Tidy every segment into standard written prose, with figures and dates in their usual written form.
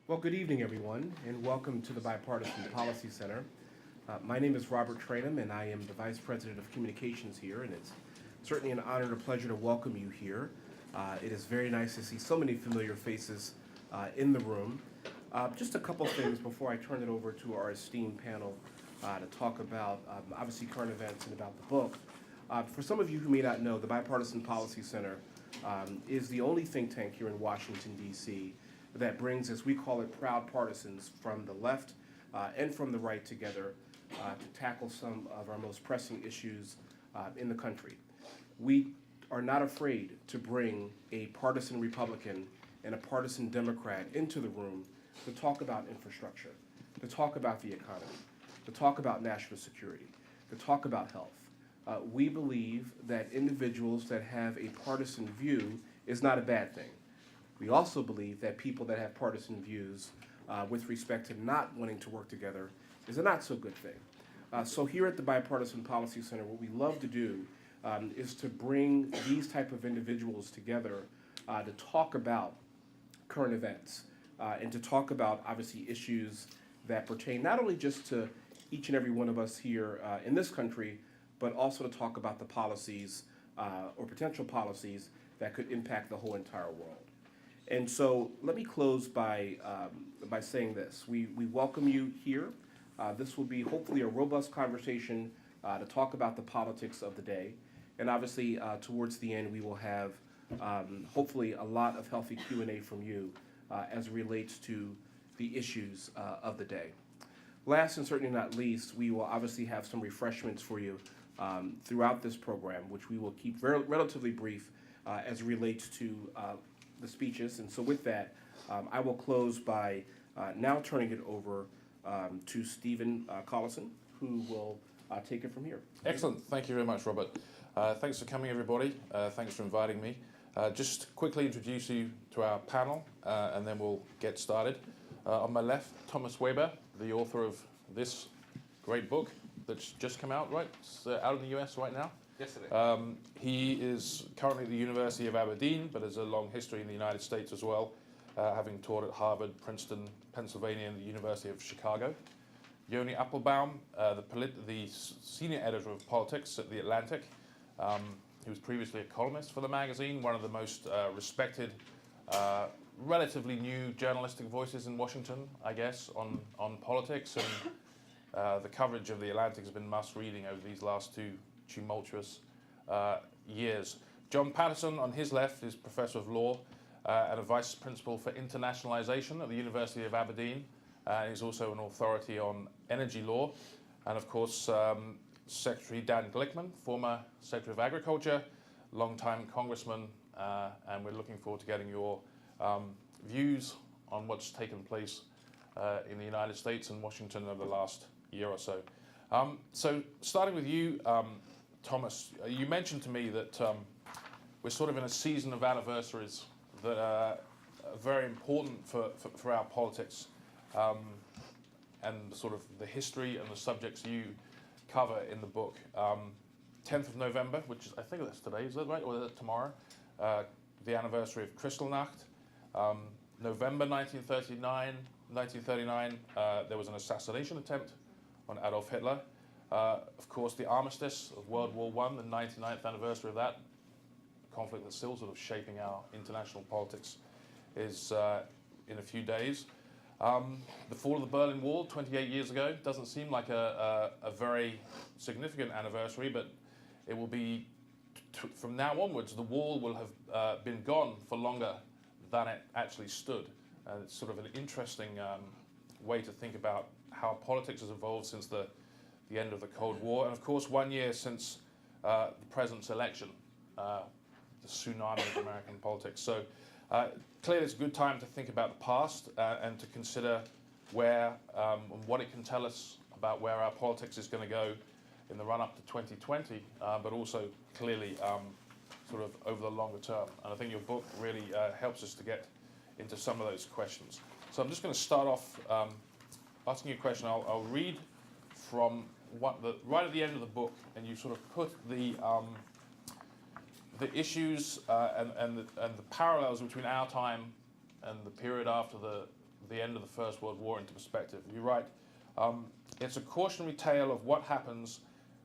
Well, good evening, everyone, and welcome to the Bipartisan Policy Center. My name is Robert Tranum, and I am the Vice President of Communications here, and it's certainly an honor and a pleasure to welcome you here. It is very nice to see so many familiar faces in the room. Just a couple things before I turn it over to our esteemed panel to talk about, obviously, current events and about the book. For some of you who may not know, the Bipartisan Policy Center is the only think tank here in Washington, D.C. that brings, as we call it, proud partisans from the left and from the right together to tackle some of our most pressing issues in the country. We are not afraid to bring a partisan Republican and a partisan Democrat into the room to talk about infrastructure, to talk about the economy, to talk about national security, to talk about health. We believe that individuals that have a partisan view is not a bad thing. We also believe that people that have partisan views with respect to not wanting to work together is a not so good thing. So here at the Bipartisan Policy Center, what we love to do is to bring these type of individuals together to talk about current events and to talk about, obviously, issues that pertain not only just to each and every one of us here in this country, but also to talk about the policies or potential policies that could impact the whole entire world. And so let me close by saying this. We welcome you here. This will be hopefully a robust conversation to talk about the politics of the day. And obviously, towards the end, we will have hopefully a lot of healthy Q&A from you as it relates to the issues of the day. Last and certainly not least, we will obviously have some refreshments for you throughout this program, which we will keep relatively brief as it relates to the speeches. And so with that, I will close by now turning it over to Stephen Collinson, who will take it from here. Excellent. Thank you very much, Robert. Thanks for coming, everybody. Thanks for inviting me. Just quickly introduce you to our panel, and then we'll get started. On my left, Thomas Weber, the author of this great book that's just come out, right? It's out in the US right now. Yesterday. He is currently at the University of Aberdeen, but has a long history in the United States as well, having taught at Harvard, Princeton, Pennsylvania, and the University of Chicago. Yoni Appelbaum, the senior editor of politics at The Atlantic. He was previously a columnist for the magazine, one of the most respected, relatively new journalistic voices in Washington, I guess, on politics. And the coverage of The Atlantic has been must-reading over these last two tumultuous years. John Patterson, on his left, is Professor of Law and a Vice Principal for Internationalization at the University of Aberdeen. He's also an authority on energy law. And of course, Secretary Dan Glickman, former Secretary of Agriculture, longtime Congressman, and we're looking forward to getting your views on what's taken place in the United States and Washington over the last year or so. So starting with you, Thomas, you mentioned to me that we're sort of in a season of anniversaries that are very important for our politics and sort of the history and the subjects you cover in the book. 10th of November, which is, I think that's today, is that right? Or is that tomorrow? The anniversary of Kristallnacht. November 1939, there was an assassination attempt on Adolf Hitler. Of course, the armistice of World War I, the 99th anniversary of that, conflict that's still sort of shaping our international politics, is in a few days. The fall of the Berlin Wall 28 years ago doesn't seem like a very significant anniversary, but it will be, from now onwards, the wall will have been gone for longer than it actually stood. And it's sort of an interesting way to think about how politics has evolved since the end of the Cold War. And of course, 1 year since the president's election, the tsunami of American politics. So clearly it's a good time to think about the past and to consider where and what it can tell us about where our politics is going to go in the run-up to 2020, but also clearly sort of over the longer term. And I think your book really helps us to get into some of those questions. So I'm just going to start off asking you a question. I'll read from right at the end of the book, and you sort of put the issues and the parallels between our time and the period after the the end of the First World War into perspective. You write, it's a cautionary tale of what happens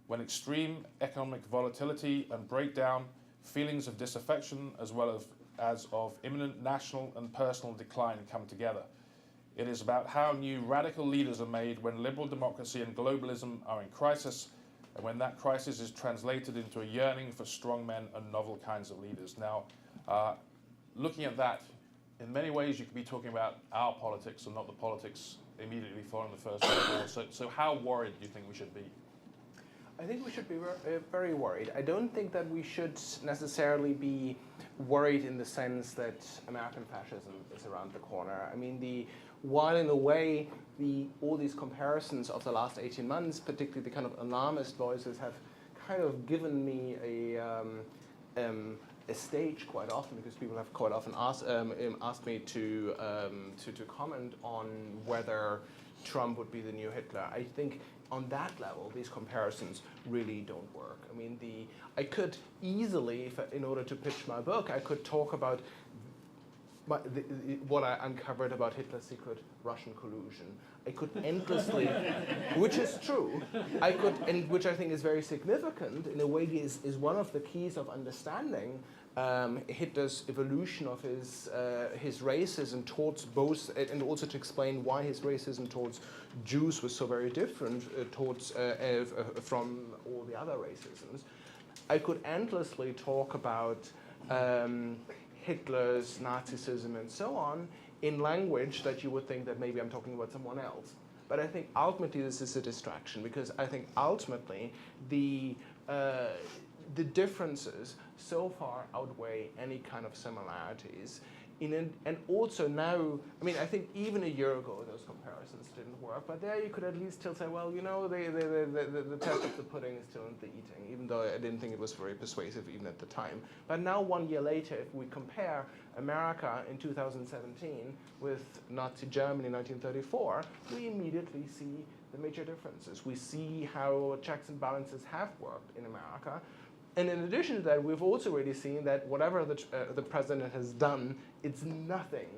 when extreme economic volatility and breakdown, feelings of disaffection as well as of imminent national and personal decline come together. It is about how new radical leaders are made when liberal democracy and globalism are in crisis, and when that crisis is translated into a yearning for strong men and novel kinds of leaders. Now, looking at that, in many ways you could be talking about our politics and not the politics immediately following the First World War. So how worried do you think we should be? I think we should be very worried. I don't think that we should necessarily be worried in the sense that American fascism is around the corner. I mean, while in a way all these comparisons of the last 18 months, particularly the kind of alarmist voices, have kind of given me a stage quite often, because people have quite often asked me to comment on whether Trump would be the new Hitler. I think on that level, these comparisons really don't work. I mean, I could easily, in order to pitch my book, I could talk about what I uncovered about Hitler's secret Russian collusion. I could endlessly, which is true, and which I think is very significant, in a way is one of the keys of understanding Hitler's evolution of his racism towards both, and also to explain why his racism towards Jews was so very different from all the other racisms. I could endlessly talk about Hitler's Nazism and so on in language that you would think that maybe I'm talking about someone else. But I think ultimately this is a distraction, because I think ultimately the differences so far outweigh any kind of similarities. And also now, I mean, I think even a year ago those comparisons didn't work, but there you could at least still say, well, you know, the test of the pudding is still in the eating, even though I didn't think it was very persuasive even at the time. But now, 1 year later, if we compare America in 2017 with Nazi Germany in 1934, we immediately see the major differences. We see how checks and balances have worked in America. And in addition to that, we've also already seen that whatever the president has done, it's nothing,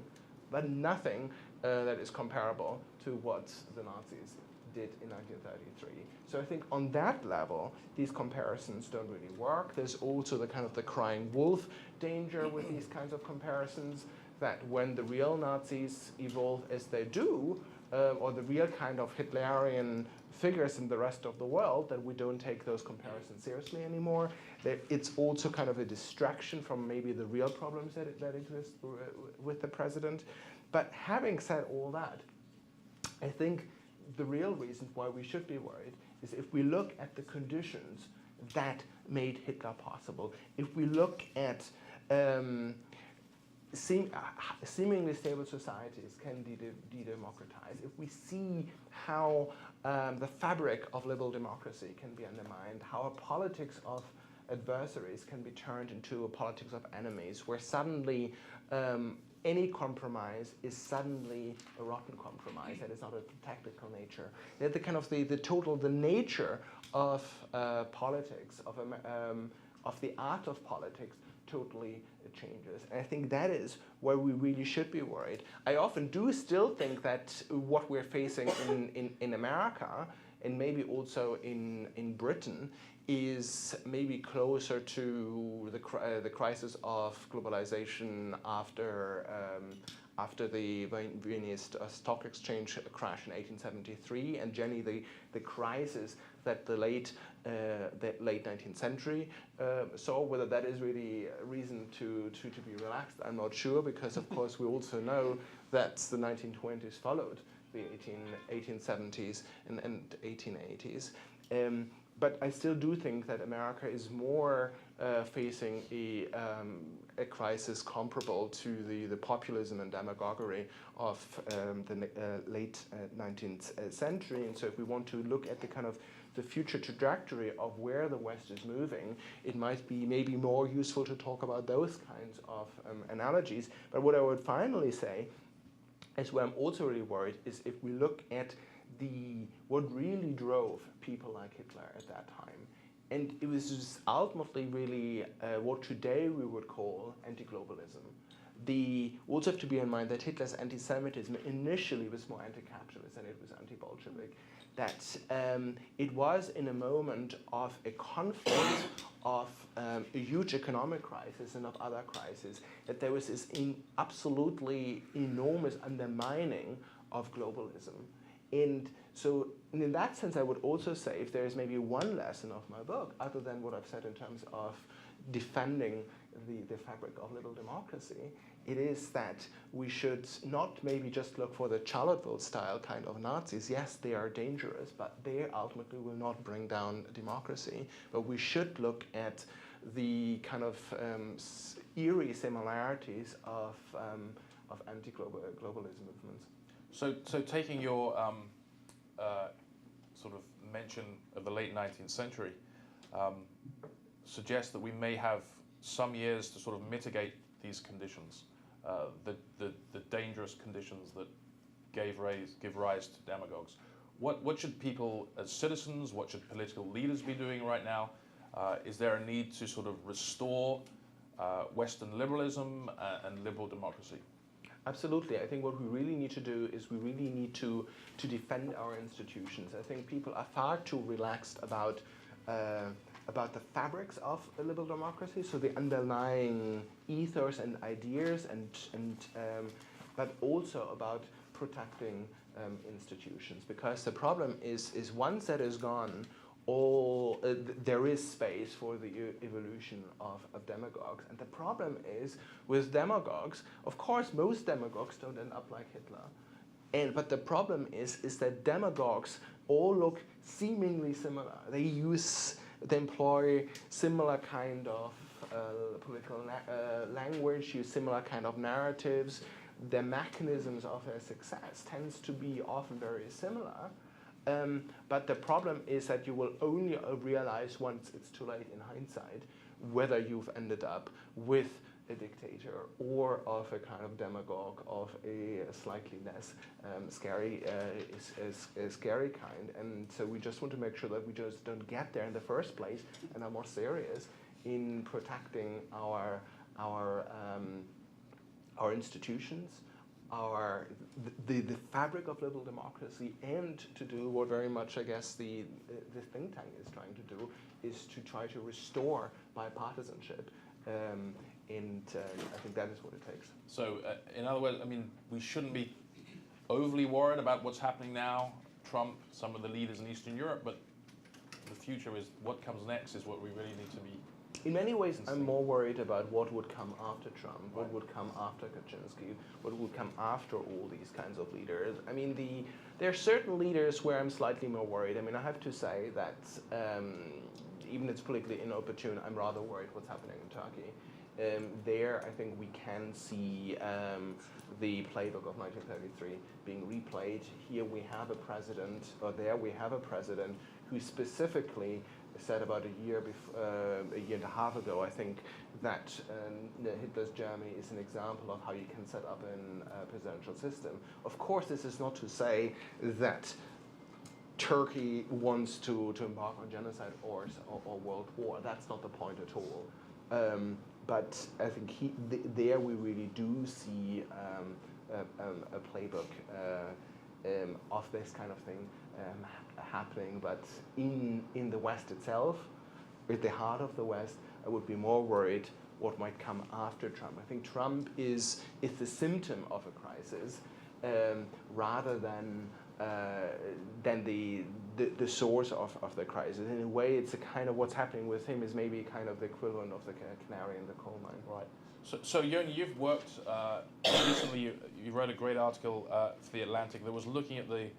but nothing that is comparable to what the Nazis did in 1933. So I think on that level, these comparisons don't really work. There's also the kind of the crying wolf danger with these kinds of comparisons, that when the real Nazis evolve as they do, or the real kind of Hitlerian figures in the rest of the world, that we don't take those comparisons seriously anymore. It's also kind of a distraction from maybe the real problems that exist with the president. But having said all that, I think the real reason why we should be worried is if we look at the conditions that made Hitler possible, if we look at seemingly stable societies can de-democratize, if we see how the fabric of liberal democracy can be undermined, how a politics of adversaries can be turned into a politics of enemies, where suddenly any compromise is suddenly a rotten compromise that is not of tactical nature. That the nature of politics, of the art of politics, totally changes. And I think that is where we really should be worried. I often do still think that what we're facing in America, and maybe also in Britain, is maybe closer to the crisis of globalization after the Vienna Stock Exchange crash in 1873, and generally the crisis that the late 19th century saw. Whether that is really a reason to be relaxed, I'm not sure, because of course we also know that the 1920s followed the 1870s and 1880s. But I still do think that America is more facing a crisis comparable to the populism and demagoguery of the late 19th century. And so if we want to look at the future trajectory of where the West is moving, it might be maybe more useful to talk about those kinds of analogies. But what I would finally say is where I'm also really worried is if we look at what really drove people like Hitler at that time. And it was just ultimately really what today we would call anti-globalism. We also have to bear in mind that Hitler's anti-Semitism initially was more anti-capitalist than it was anti-Bolshevik. That it was in a moment of a conflict, of a huge economic crisis and of other crises, that there was this absolutely enormous undermining of globalism. And so in that sense, I would also say, if there is maybe one lesson of my book, other than what I've said in terms of defending the fabric of liberal democracy, it is that we should not maybe just look for the Charlottesville-style kind of Nazis. Yes, they are dangerous, but they ultimately will not bring down democracy. But we should look at the kind of eerie similarities of anti-globalism movements. So taking your sort of mention of the late 19th century, suggests that we may have some years to sort of mitigate these conditions, the dangerous conditions that give rise to demagogues. What should people as citizens, what should political leaders be doing right now? Is there a need to sort of restore Western liberalism and liberal democracy? Absolutely. I think what we really need to do is we really need to defend our institutions. I think people are far too relaxed about the fabrics of a liberal democracy, so the underlying ethos and ideas, but also about protecting institutions. Because the problem is once that is gone, there is space for the evolution of demagogues. And the problem is with demagogues, of course, most demagogues don't end up like Hitler. But the problem is that demagogues all look seemingly similar. They employ similar kind of political language, use similar kind of narratives. The mechanisms of their success tends to be often very similar. But the problem is that you will only realize once it's too late in hindsight whether you've ended up with a dictator or of a kind of demagogue of a slightly less scary kind. And so we just want to make sure that we just don't get there in the first place and are more serious in protecting our institutions, the fabric of liberal democracy, and to do what very much I guess the think tank is trying to do, is to try to restore bipartisanship. And I think that is what it takes. So, in other words, I mean, we shouldn't be overly worried about what's happening now, Trump, some of the leaders in Eastern Europe, but the future is what comes next is what we really need to be. In many ways, I'm more worried about what would come after Trump, what would come after Kaczynski, what would come after all these kinds of leaders. I mean, there are certain leaders where I'm slightly more worried. I mean, I have to say that even it's politically inopportune, I'm rather worried what's happening in Turkey. There, I think we can see the playbook of 1933 being replayed. Here we have a president, or there we have a president who specifically said about a year and a half ago, I think, that Hitler's Germany is an example of how you can set up a presidential system. Of course, this is not to say that Turkey wants to embark on genocide or world war. That's not the point at all. But I think there we really do see a playbook of this kind of thing happening. But in the West itself, at the heart of the West, I would be more worried what might come after Trump. I think Trump is the symptom of a crisis rather than the source of the crisis. In a way, it's a kind of what's happening with him is maybe kind of the equivalent of the canary in the coal mine. Right. So Yoni, you've worked recently. You wrote a great article for The Atlantic that was looking at the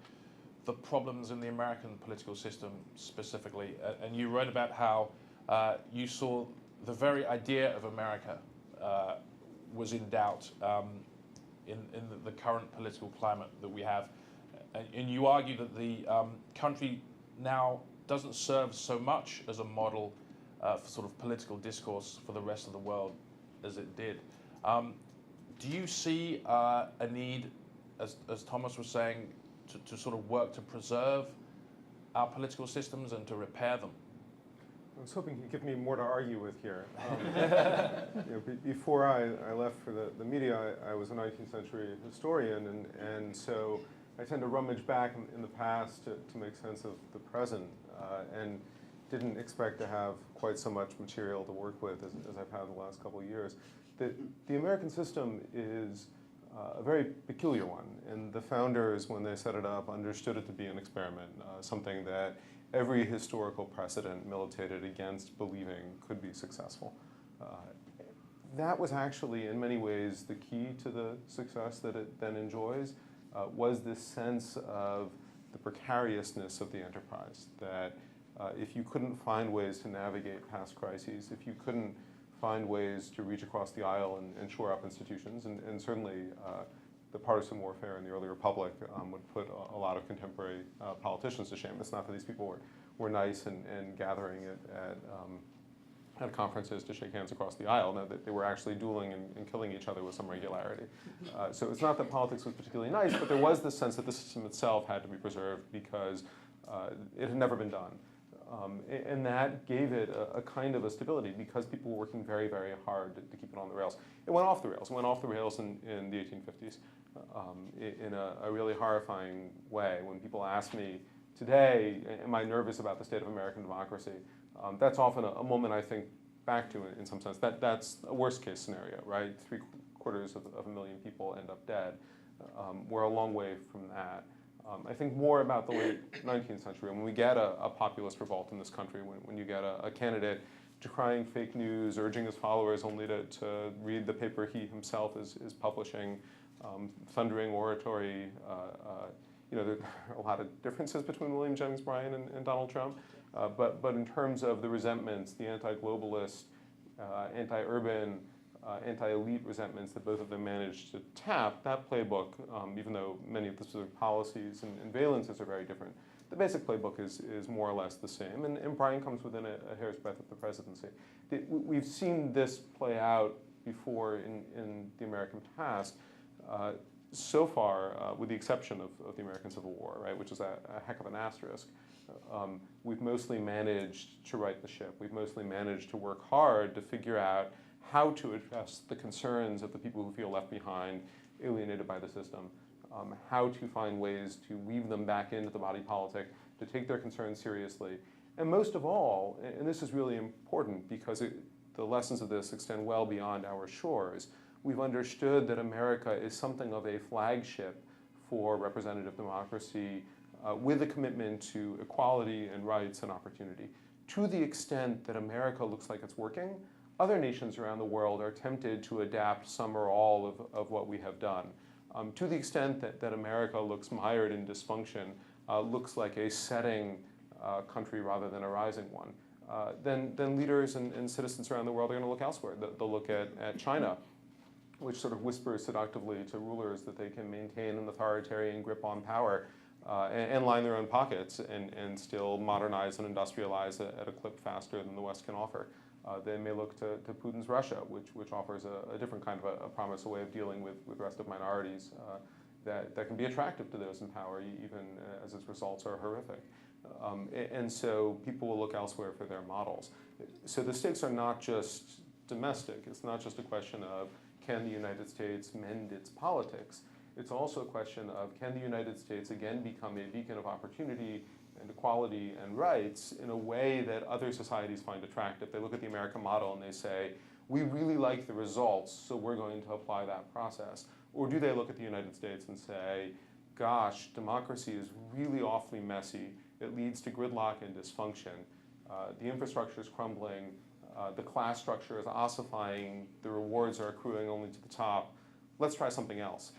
problems in the American political system specifically, and you wrote about how you saw the very idea of America was in doubt in the current political climate that we have. And you argue that the country now doesn't serve so much as a model for sort of political discourse for the rest of the world as it did. Do you see a need, as Thomas was saying, to sort of work to preserve our political systems and to repair them? I was hoping you'd give me more to argue with here. Before I left for the media, I was a 19th century historian, and so I tend to rummage back in the past to make sense of the present, and didn't expect to have quite so much material to work with as I've had the last couple of years. The American system is a very peculiar one, and the founders, when they set it up, understood it to be an experiment, something that every historical precedent militated against believing could be successful. That was actually, in many ways, the key to the success that it then enjoys, was this sense of the precariousness of the enterprise, that if you couldn't find ways to navigate past crises, if you couldn't find ways to reach across the aisle and shore up institutions, and certainly the partisan warfare in the early republic would put a lot of contemporary politicians to shame. It's not that these people were nice and gathering at conferences to shake hands across the aisle. No, that they were actually dueling and killing each other with some regularity. So it's not that politics was particularly nice, but there was this sense that the system itself had to be preserved because it had never been done. And that gave it a kind of a stability because people were working very, very hard to keep it on the rails. It went off the rails. It went off the rails in the 1850s in a really horrifying way. When people ask me today, am I nervous about the state of American democracy? That's often a moment I think back to in some sense. That's a worst case scenario, right? 750,000 people end up dead. We're a long way from that. I think more about the late 19th century, when we get a populist revolt in this country, when you get a candidate decrying fake news, urging his followers only to read the paper he himself is publishing, thundering oratory. There are a lot of differences between William Jennings Bryan and Donald Trump, but in terms of the resentments, the anti-globalist, anti-urban, anti-elite resentments that both of them managed to tap, that playbook, even though many of the specific policies and valences are very different, the basic playbook is more or less the same, and Bryan comes within a hair's breadth of the presidency. We've seen this play out before in the American past, so far, with the exception of the American Civil War, right, which is a heck of an asterisk. We've mostly managed to right the ship. We've mostly managed to work hard to figure out how to address the concerns of the people who feel left behind, alienated by the system, how to find ways to weave them back into the body politic, to take their concerns seriously. And most of all, and this is really important because the lessons of this extend well beyond our shores, we've understood that America is something of a flagship for representative democracy with a commitment to equality and rights and opportunity. To the extent that America looks like it's working, other nations around the world are tempted to adapt some or all of what we have done. To the extent that America looks mired in dysfunction, looks like a setting country rather than a rising one, then leaders and citizens around the world are going to look elsewhere. They'll look at China, which sort of whispers seductively to rulers that they can maintain an authoritarian grip on power and line their own pockets and still modernize and industrialize at a clip faster than the West can offer. They may look to Putin's Russia, which offers a different kind of a promise, a way of dealing with the rest of minorities that can be attractive to those in power, even as its results are horrific. And so people will look elsewhere for their models. So the stakes are not just domestic. It's not just a question of can the United States mend its politics. It's also a question of can the United States again become a beacon of opportunity and equality and rights in a way that other societies find attractive. They look at the American model and they say, we really like the results, so we're going to apply that process. Or do they look at the United States and say, gosh, democracy is really awfully messy. It leads to gridlock and dysfunction. The infrastructure is crumbling. The class structure is ossifying. The rewards are accruing only to the top. Let's try something else.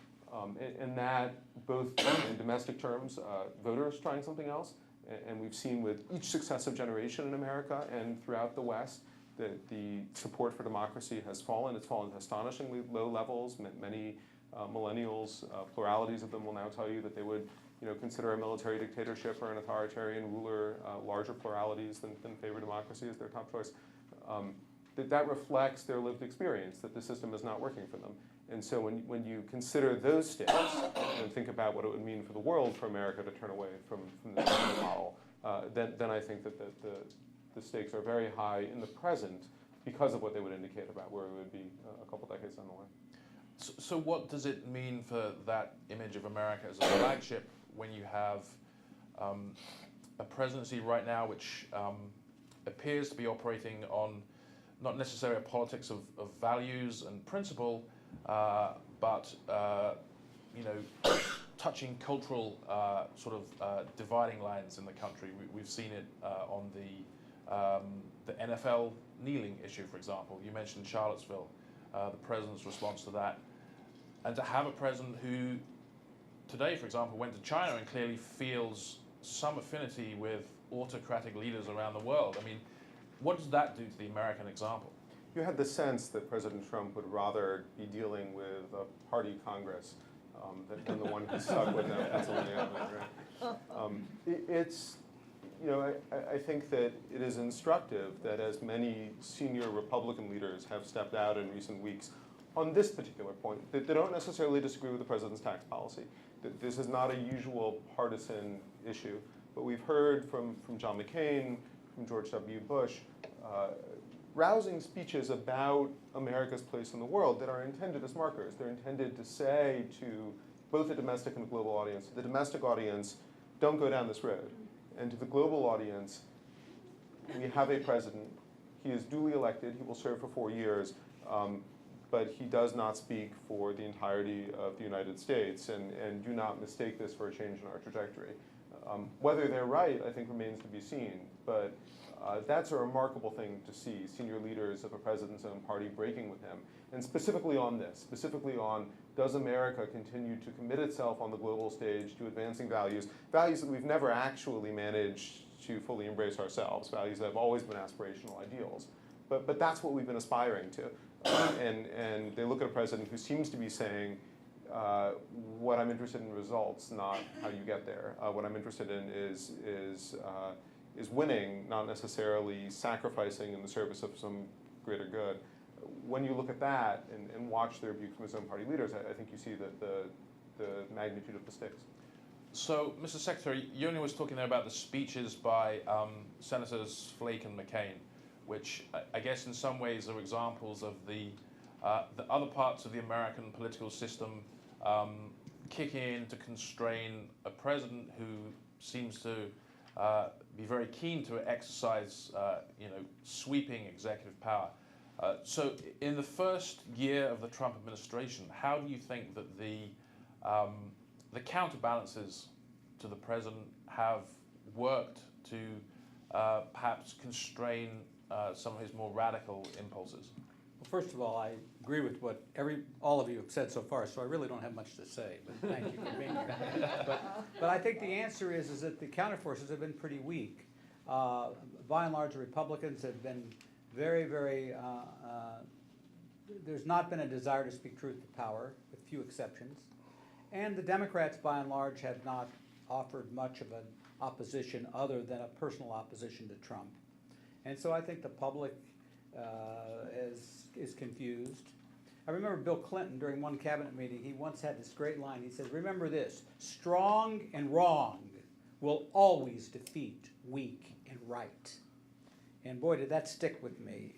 And that, both in domestic terms, voters trying something else, and we've seen with each successive generation in America and throughout the West that the support for democracy has fallen. It's fallen to astonishingly low levels. Many millennials, pluralities of them will now tell you that they would consider a military dictatorship or an authoritarian ruler larger pluralities than favor democracy as their top choice. That reflects their lived experience, that the system is not working for them. And so when you consider those stakes and think about what it would mean for the world for America to turn away from the model, then I think that the stakes are very high in the present because of what they would indicate about where we would be a couple decades down the line. So what does it mean for that image of America as a flagship when you have a presidency right now which appears to be operating on not necessarily a politics of values and principle, but you know, touching cultural sort of dividing lines in the country. We've seen it on the NFL kneeling issue, for example. You mentioned Charlottesville, the president's response to that. And to have a president who today, for example, went to China and clearly feels some affinity with autocratic leaders around the world. I mean, what does that do to the American example? You had the sense that President Trump would rather be dealing with a party Congress than the one who stuck with them in Pennsylvania. Right? It's, you know, I think that it is instructive that as many senior Republican leaders have stepped out in recent weeks on this particular point, that they don't necessarily disagree with the president's tax policy. That this is not a usual partisan issue, but we've heard from John McCain, from George W. Bush, rousing speeches about America's place in the world that are intended as markers. They're intended to say to both the domestic and the global audience, the domestic audience, don't go down this road. And to the global audience, we have a president. He is duly elected. He will serve for 4 years. But he does not speak for the entirety of the United States, and do not mistake this for a change in our trajectory. Whether they're right, I think, remains to be seen, but that's a remarkable thing to see, senior leaders of a president's own party breaking with him, and specifically on this, specifically on, does America continue to commit itself on the global stage to advancing values that we've never actually managed to fully embrace ourselves, values that have always been aspirational ideals. But that's what we've been aspiring to. And they look at a president who seems to be saying, what I'm interested in results, not how you get there. What I'm interested in is winning, not necessarily sacrificing in the service of some greater good. When you look at that and watch the rebuke from his own party leaders, I think you see the magnitude of the stakes. So, Mr. Secretary, Yoni was talking there about the speeches by Senators Flake and McCain, which I guess in some ways are examples of the other parts of the American political system kicking in to constrain a president who seems to be very keen to exercise, sweeping executive power. So, in the first year of the Trump administration, how do you think that the counterbalances to the president have worked to perhaps constrain some of his more radical impulses? Well, first of all, I agree with what all of you have said so far, so I really don't have much to say, but thank you for being here. But I think the answer is that the counterforces have been pretty weak. By and large, the Republicans have been very, very, there's not been a desire to speak truth to power, with few exceptions. And the Democrats, by and large, have not offered much of an opposition other than a personal opposition to Trump. And so I think the public is confused. I remember Bill Clinton, during one cabinet meeting, he once had this great line. He says, remember this, strong and wrong will always defeat weak and right. And boy, did that stick with me.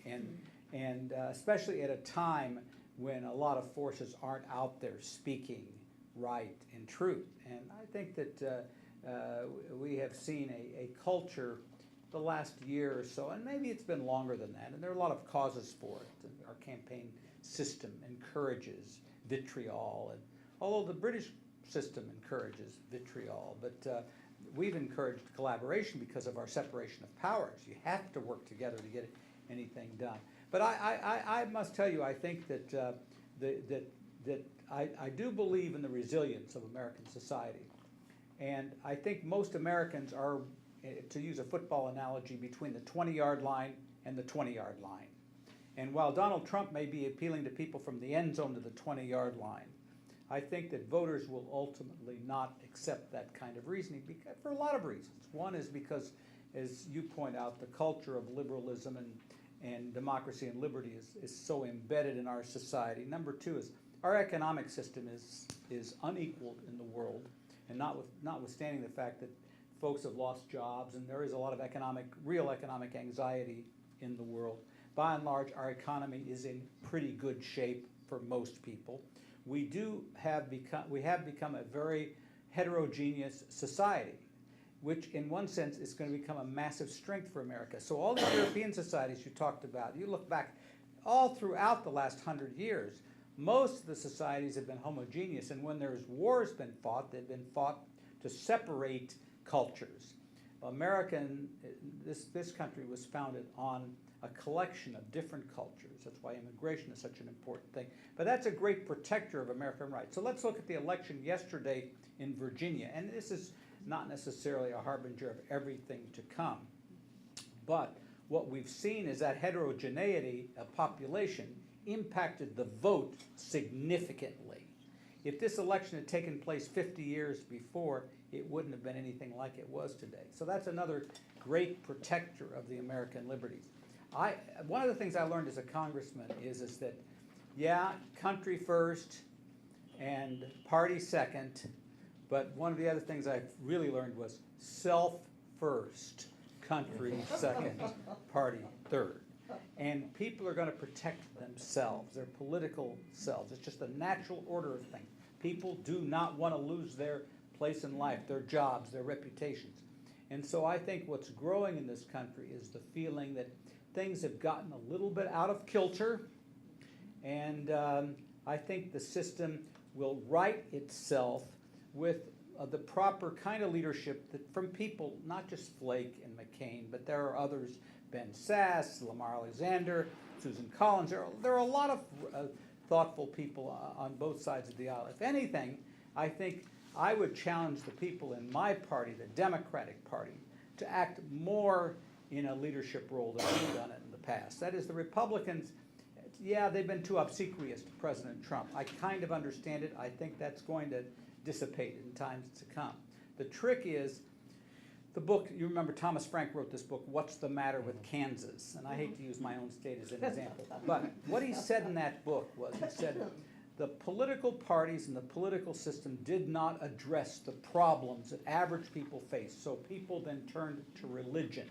And especially at a time when a lot of forces aren't out there speaking right and truth. And I think that we have seen a culture the last year or so, and maybe it's been longer than that, and there are a lot of causes for it. Our campaign system encourages vitriol, and although the British system encourages vitriol, but we've encouraged collaboration because of our separation of powers. You have to work together to get anything done. But I must tell you, I think that I do believe in the resilience of American society. And I think most Americans are, to use a football analogy, between the 20-yard line and the 20-yard line. And while Donald Trump may be appealing to people from the end zone to the 20-yard line, I think that voters will ultimately not accept that kind of reasoning for a lot of reasons. One is because, as you point out, the culture of liberalism and democracy and liberty is so embedded in our society. Number two is our economic system is unequaled in the world, and notwithstanding the fact that folks have lost jobs, and there is a lot of real economic anxiety in the world. By and large, our economy is in pretty good shape for most people. We have become a very heterogeneous society, which in one sense is going to become a massive strength for America. So all the European societies you talked about, you look back all throughout the last 100 years, most of the societies have been homogeneous, and when there's wars been fought, they've been fought to separate cultures. This country was founded on a collection of different cultures. That's why immigration is such an important thing. But that's a great protector of American rights. So let's look at the election yesterday in Virginia. And this is not necessarily a harbinger of everything to come. But what we've seen is that heterogeneity of population impacted the vote significantly. If this election had taken place 50 years before, it wouldn't have been anything like it was today. So that's another great protector of the American liberties. One of the things I learned as a congressman is that, yeah, country first and party second, but one of the other things I really learned was self first, country second, party third. And people are going to protect themselves, their political selves. It's just a natural order of things. People do not want to lose their place in life, their jobs, their reputations. And so I think what's growing in this country is the feeling that things have gotten a little bit out of kilter, and I think the system will right itself with the proper kind of leadership from people, not just Flake and McCain, but there are others, Ben Sass, Lamar Alexander, Susan Collins. There are a lot of thoughtful people on both sides of the aisle. If anything, I think I would challenge the people in my party, the Democratic Party, to act more in a leadership role than we've done it in the past. That is, the Republicans, yeah, they've been too obsequious to President Trump. I kind of understand it. I think that's going to dissipate in times to come. The trick is, the book, you remember Thomas Frank wrote this book, What's the Matter with Kansas? And I hate to use my own state as an example. But what he said in that book was, he said, the political parties and the political system did not address the problems that average people face. So people then turned to religion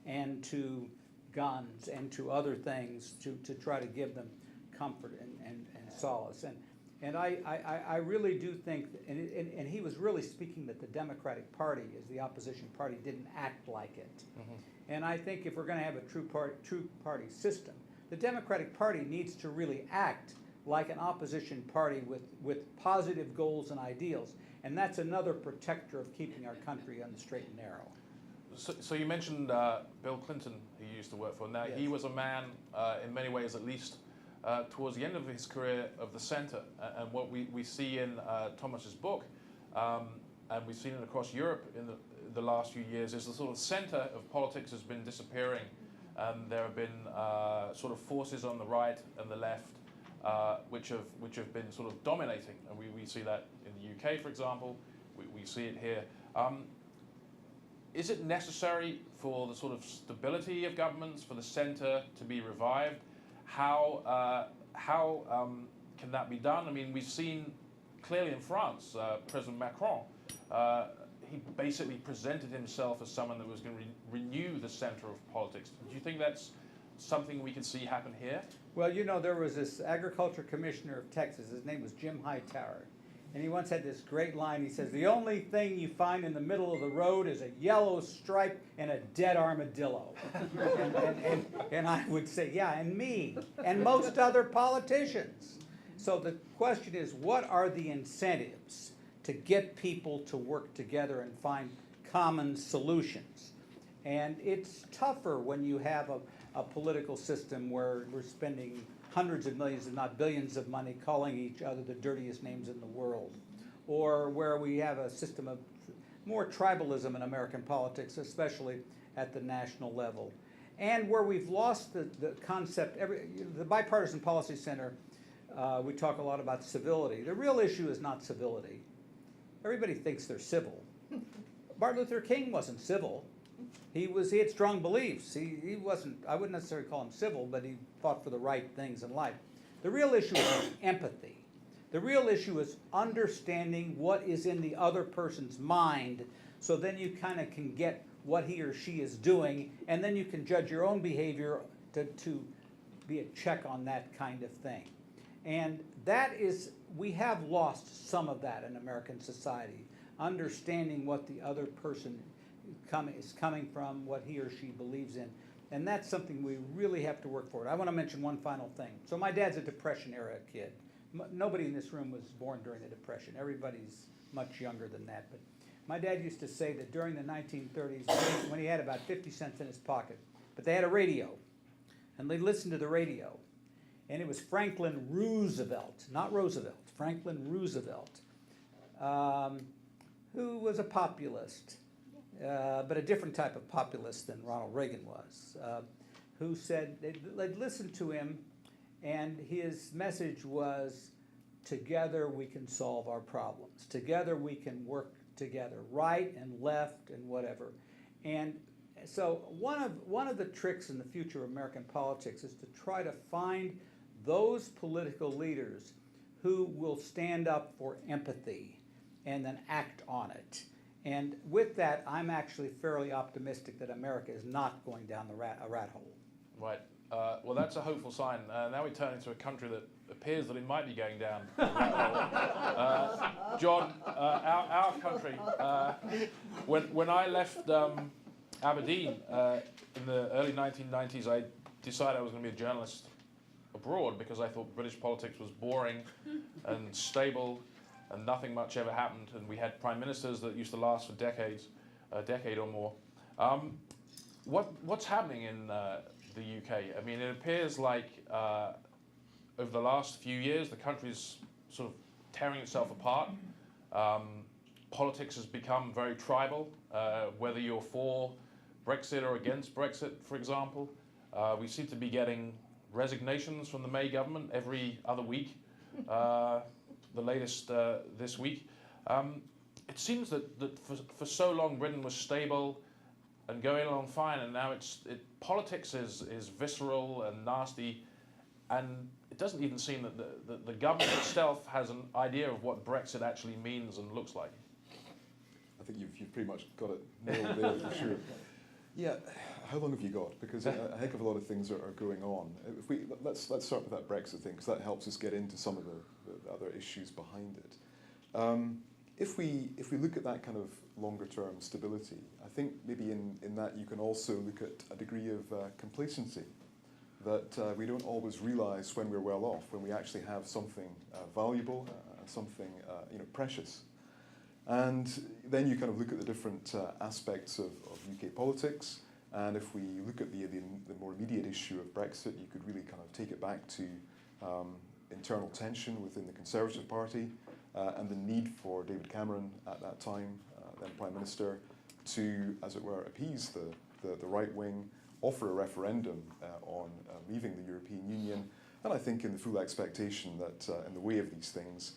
and to guns and to other things to try to give them comfort and solace. And I really do think, and he was really speaking that the Democratic Party, as the opposition party, didn't act like it. Mm-hmm. And I think if we're going to have a true party system, the Democratic Party needs to really act like an opposition party with positive goals and ideals. And that's another protector of keeping our country on the straight and narrow. So you mentioned Bill Clinton, who you used to work for. Now, Yes. he was a man, in many ways at least, towards the end of his career of the center. And what we see in Thomas's book, and we've seen it across Europe in the last few years, is the sort of center of politics has been disappearing. And there have been sort of forces on the right and the left which have been sort of dominating. And we see that in the UK, for example. We see it here. Is it necessary for the sort of stability of governments, for the center to be revived? How can that be done? I mean, we've seen clearly in France, President Macron, he basically presented himself as someone that was going to renew the center of politics. Do you think that's something we can see happen here? Well, you know, there was this agriculture commissioner of Texas. His name was Jim Hightower. And he once had this great line. He says, the only thing you find in the middle of the road is a yellow stripe and a dead armadillo. and I would say, yeah, and me, and most other politicians. So the question is, what are the incentives to get people to work together and find common solutions? And it's tougher when you have a political system where we're spending hundreds of millions, if not billions of money, calling each other the dirtiest names in the world. Or where we have a system of more tribalism in American politics, especially at the national level. And where we've lost the concept, the Bipartisan Policy Center, we talk a lot about civility. The real issue is not civility. Everybody thinks they're civil. Martin Luther King wasn't civil. He had strong beliefs. He wasn't, I wouldn't necessarily call him civil, but he fought for the right things in life. The real issue is empathy. The real issue is understanding what is in the other person's mind So then you kind of can get what he or she is doing, and then you can judge your own behavior to be a check on that kind of thing. And that is, we have lost some of that in American society, understanding what the other person is coming from, what he or she believes in. And that's something we really have to work for. I want to mention one final thing. So my dad's a Depression-era kid. Nobody in this room was born during the Depression. Everybody's much younger than that. But my dad used to say that during the 1930s, when he had about 50 cents in his pocket, but they had a radio, and they listened to the radio, and it was Franklin Roosevelt, not Roosevelt, Franklin Roosevelt, who was a populist, but a different type of populist than Ronald Reagan was, who said they'd listen to him, and his message was, together we can solve our problems. Together we can work together, right and left and whatever. And so one of the tricks in the future of American politics is to try to find those political leaders who will stand up for empathy and then act on it. And with that, I'm actually fairly optimistic that America is not going down a rat hole. Right. Well, that's a hopeful sign. Now we turn into a country that appears that it might be going down. John, our country, when I left Aberdeen in the early 1990s, I decided I was going to be a journalist abroad because I thought British politics was boring and stable and nothing much ever happened, and we had prime ministers that used to last for decades, a decade or more. What's happening in the UK? I mean, it appears like over the last few years, the country's sort of tearing itself apart. Politics has become very tribal, whether you're for Brexit or against Brexit, for example. We seem to be getting resignations from the May government every other week, the latest this week. It seems that for so long Britain was stable and going along fine, and now politics is visceral and nasty, and it doesn't even seem that the government itself has an idea of what Brexit actually means and looks like. I think you've pretty much got it nailed there for sure. Yeah, how long have you got? Because a heck of a lot of things are going on. Let's start with that Brexit thing, because that helps us get into some of the other issues behind it. If we look at that kind of longer term stability, I think maybe in that you can also look at a degree of complacency, that we don't always realise when we're well off, when we actually have something valuable, something precious. And then you kind of look at the different aspects of UK politics, and if we look at the more immediate issue of Brexit, you could really kind of take it back to internal tension within the Conservative Party, and the need for David Cameron at that time, then Prime Minister, to, as it were, appease the right wing, offer a referendum on leaving the European Union, and I think in the full expectation that in the way of these things,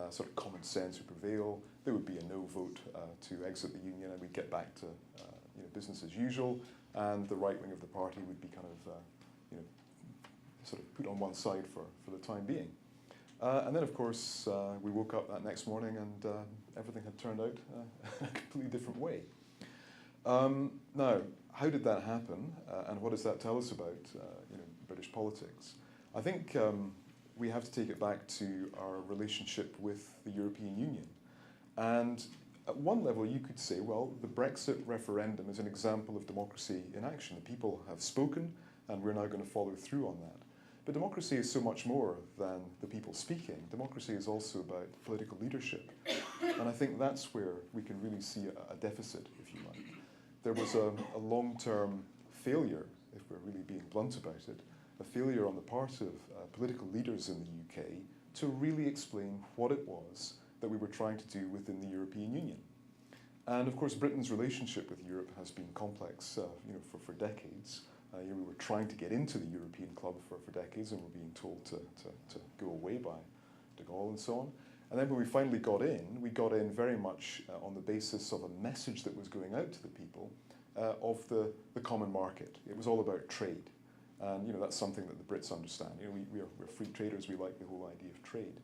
sort of common sense would prevail. There would be a no vote to exit the union, and we'd get back to business as usual, and the right wing of the party would be kind of sort of put on one side for the time being. And then, of course, we woke up that next morning and everything had turned out a completely different way. Now, how did that happen, and what does that tell us about British politics? I think we have to take it back to our relationship with the European Union. And at one level, you could say, well, the Brexit referendum is an example of democracy in action. The people have spoken, and we're now going to follow through on that. But democracy is so much more than the people speaking. Democracy is also about political leadership. And I think that's where we can really see a deficit, if you like. There was a long-term failure, if we're really being blunt about it, a failure on the part of political leaders in the UK to really explain what it was that we were trying to do within the European Union. And of course, Britain's relationship with Europe has been complex for decades. We were trying to get into the European club for decades, and were being told to go away by de Gaulle and so on. And then when we finally got in very much on the basis of a message that was going out to the people of the common market. It was all about trade. And that's something that the Brits understand. We're free traders, we like the whole idea of trade.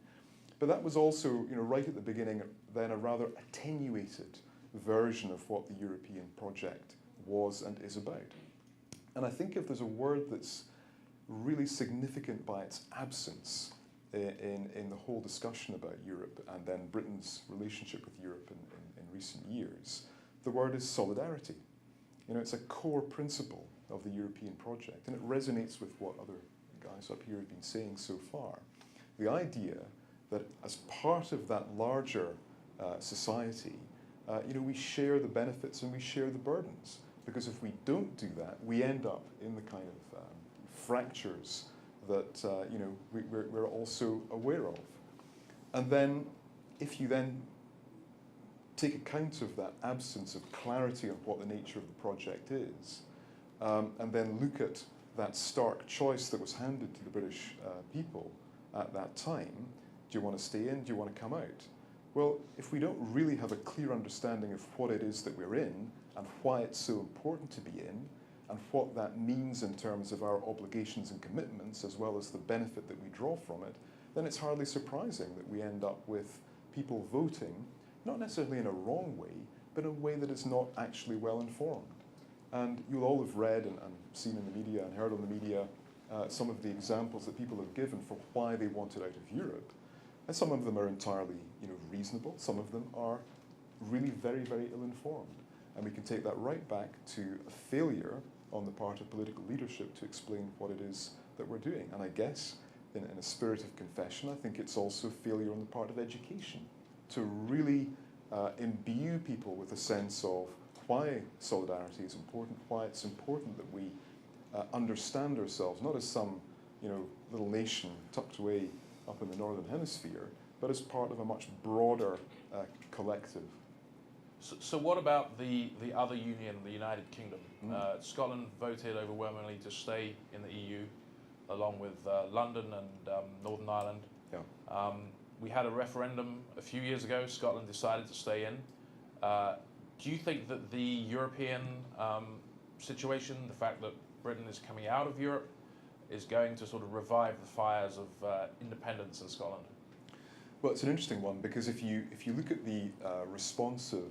But that was also, right at the beginning, then a rather attenuated version of what the European project was and is about. And I think if there's a word that's really significant by its absence in the whole discussion about Europe and then Britain's relationship with Europe in recent years, the word is solidarity. You know, it's a core principle of the European project, and it resonates with what other guys up here have been saying so far. The idea that as part of that larger society, you know, we share the benefits and we share the burdens. Because if we don't do that, we end up in the kind of fractures that you know, we're also aware of. And then, if you then take account of that absence of clarity on what the nature of the project is, and then look at that stark choice that was handed to the British people at that time, do you want to stay in, do you want to come out? Well, if we don't really have a clear understanding of what it is that we're in, and why it's so important to be in, and what that means in terms of our obligations and commitments, as well as the benefit that we draw from it, then it's hardly surprising that we end up with people voting, not necessarily in a wrong way, but in a way that is not actually well informed. And you'll all have read and seen in the media and heard on the media some of the examples that people have given for why they wanted out of Europe. And some of them are entirely, you know, reasonable. Some of them are really very, very ill-informed. And we can take that right back to a failure on the part of political leadership to explain what it is that we're doing. And I guess, in a spirit of confession, I think it's also a failure on the part of education to really imbue people with a sense of why solidarity is important, why it's important that we understand ourselves, not as some, you know, little nation tucked away up in the Northern Hemisphere, but as part of a much broader collective. So what about the other union, the United Kingdom? Scotland voted overwhelmingly to stay in the EU, along with London and Northern Ireland. Yeah. We had a referendum a few years ago. Scotland decided to stay in. Do you think that the European situation, the fact that Britain is coming out of Europe, is going to sort of revive the fires of independence in Scotland? Well, it's an interesting one, because if you look at the response of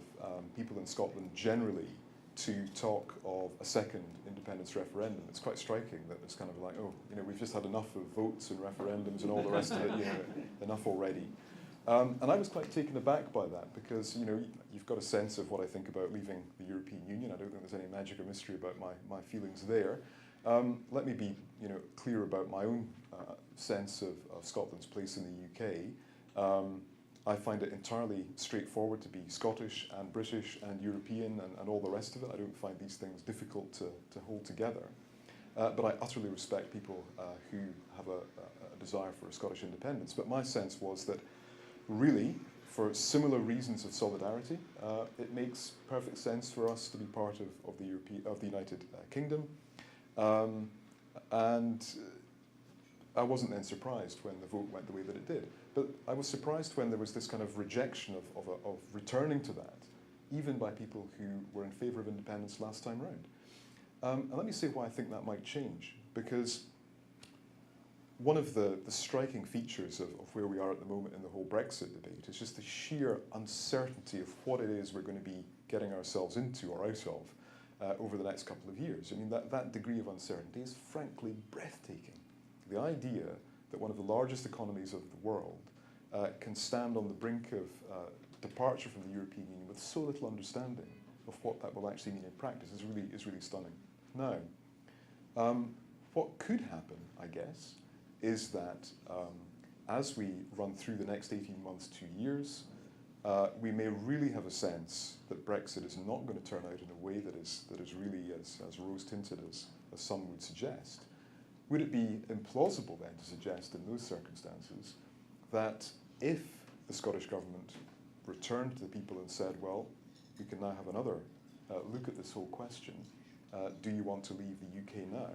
people in Scotland generally to talk of a second independence referendum, it's quite striking that it's kind of like, oh, you know, we've just had enough of votes and referendums and all the rest of it, you know, enough already. And I was quite taken aback by that, because, you know, you've got a sense of what I think about leaving the European Union. I don't think there's any magic or mystery about my feelings there. Let me be, you know, clear about my own sense of Scotland's place in the UK. I find it entirely straightforward to be Scottish and British and European and all the rest of it. I don't find these things difficult to hold together. But I utterly respect people who have a desire for a Scottish independence. But my sense was that really, for similar reasons of solidarity, it makes perfect sense for us to be part of the United Kingdom. And I wasn't then surprised when the vote went the way that it did. But I was surprised when there was this kind of rejection of returning to that, even by people who were in favour of independence last time round. And let me say why I think that might change, because one of the striking features of where we are at the moment in the whole Brexit debate is just the sheer uncertainty of what it is we're going to be getting ourselves into or out of over the next couple of years. I mean, that degree of uncertainty is frankly breathtaking. The idea that one of the largest economies of the world can stand on the brink of departure from the European Union with so little understanding of what that will actually mean in practice is really stunning. Now, what could happen, I guess, is that as we run through the next 18 months, 2 years, we may really have a sense that Brexit is not going to turn out in a way that is really as rose-tinted as some would suggest. Would it be implausible then to suggest in those circumstances that if the Scottish Government returned to the people and said, well, we can now have another look at this whole question, do you want to leave the UK now?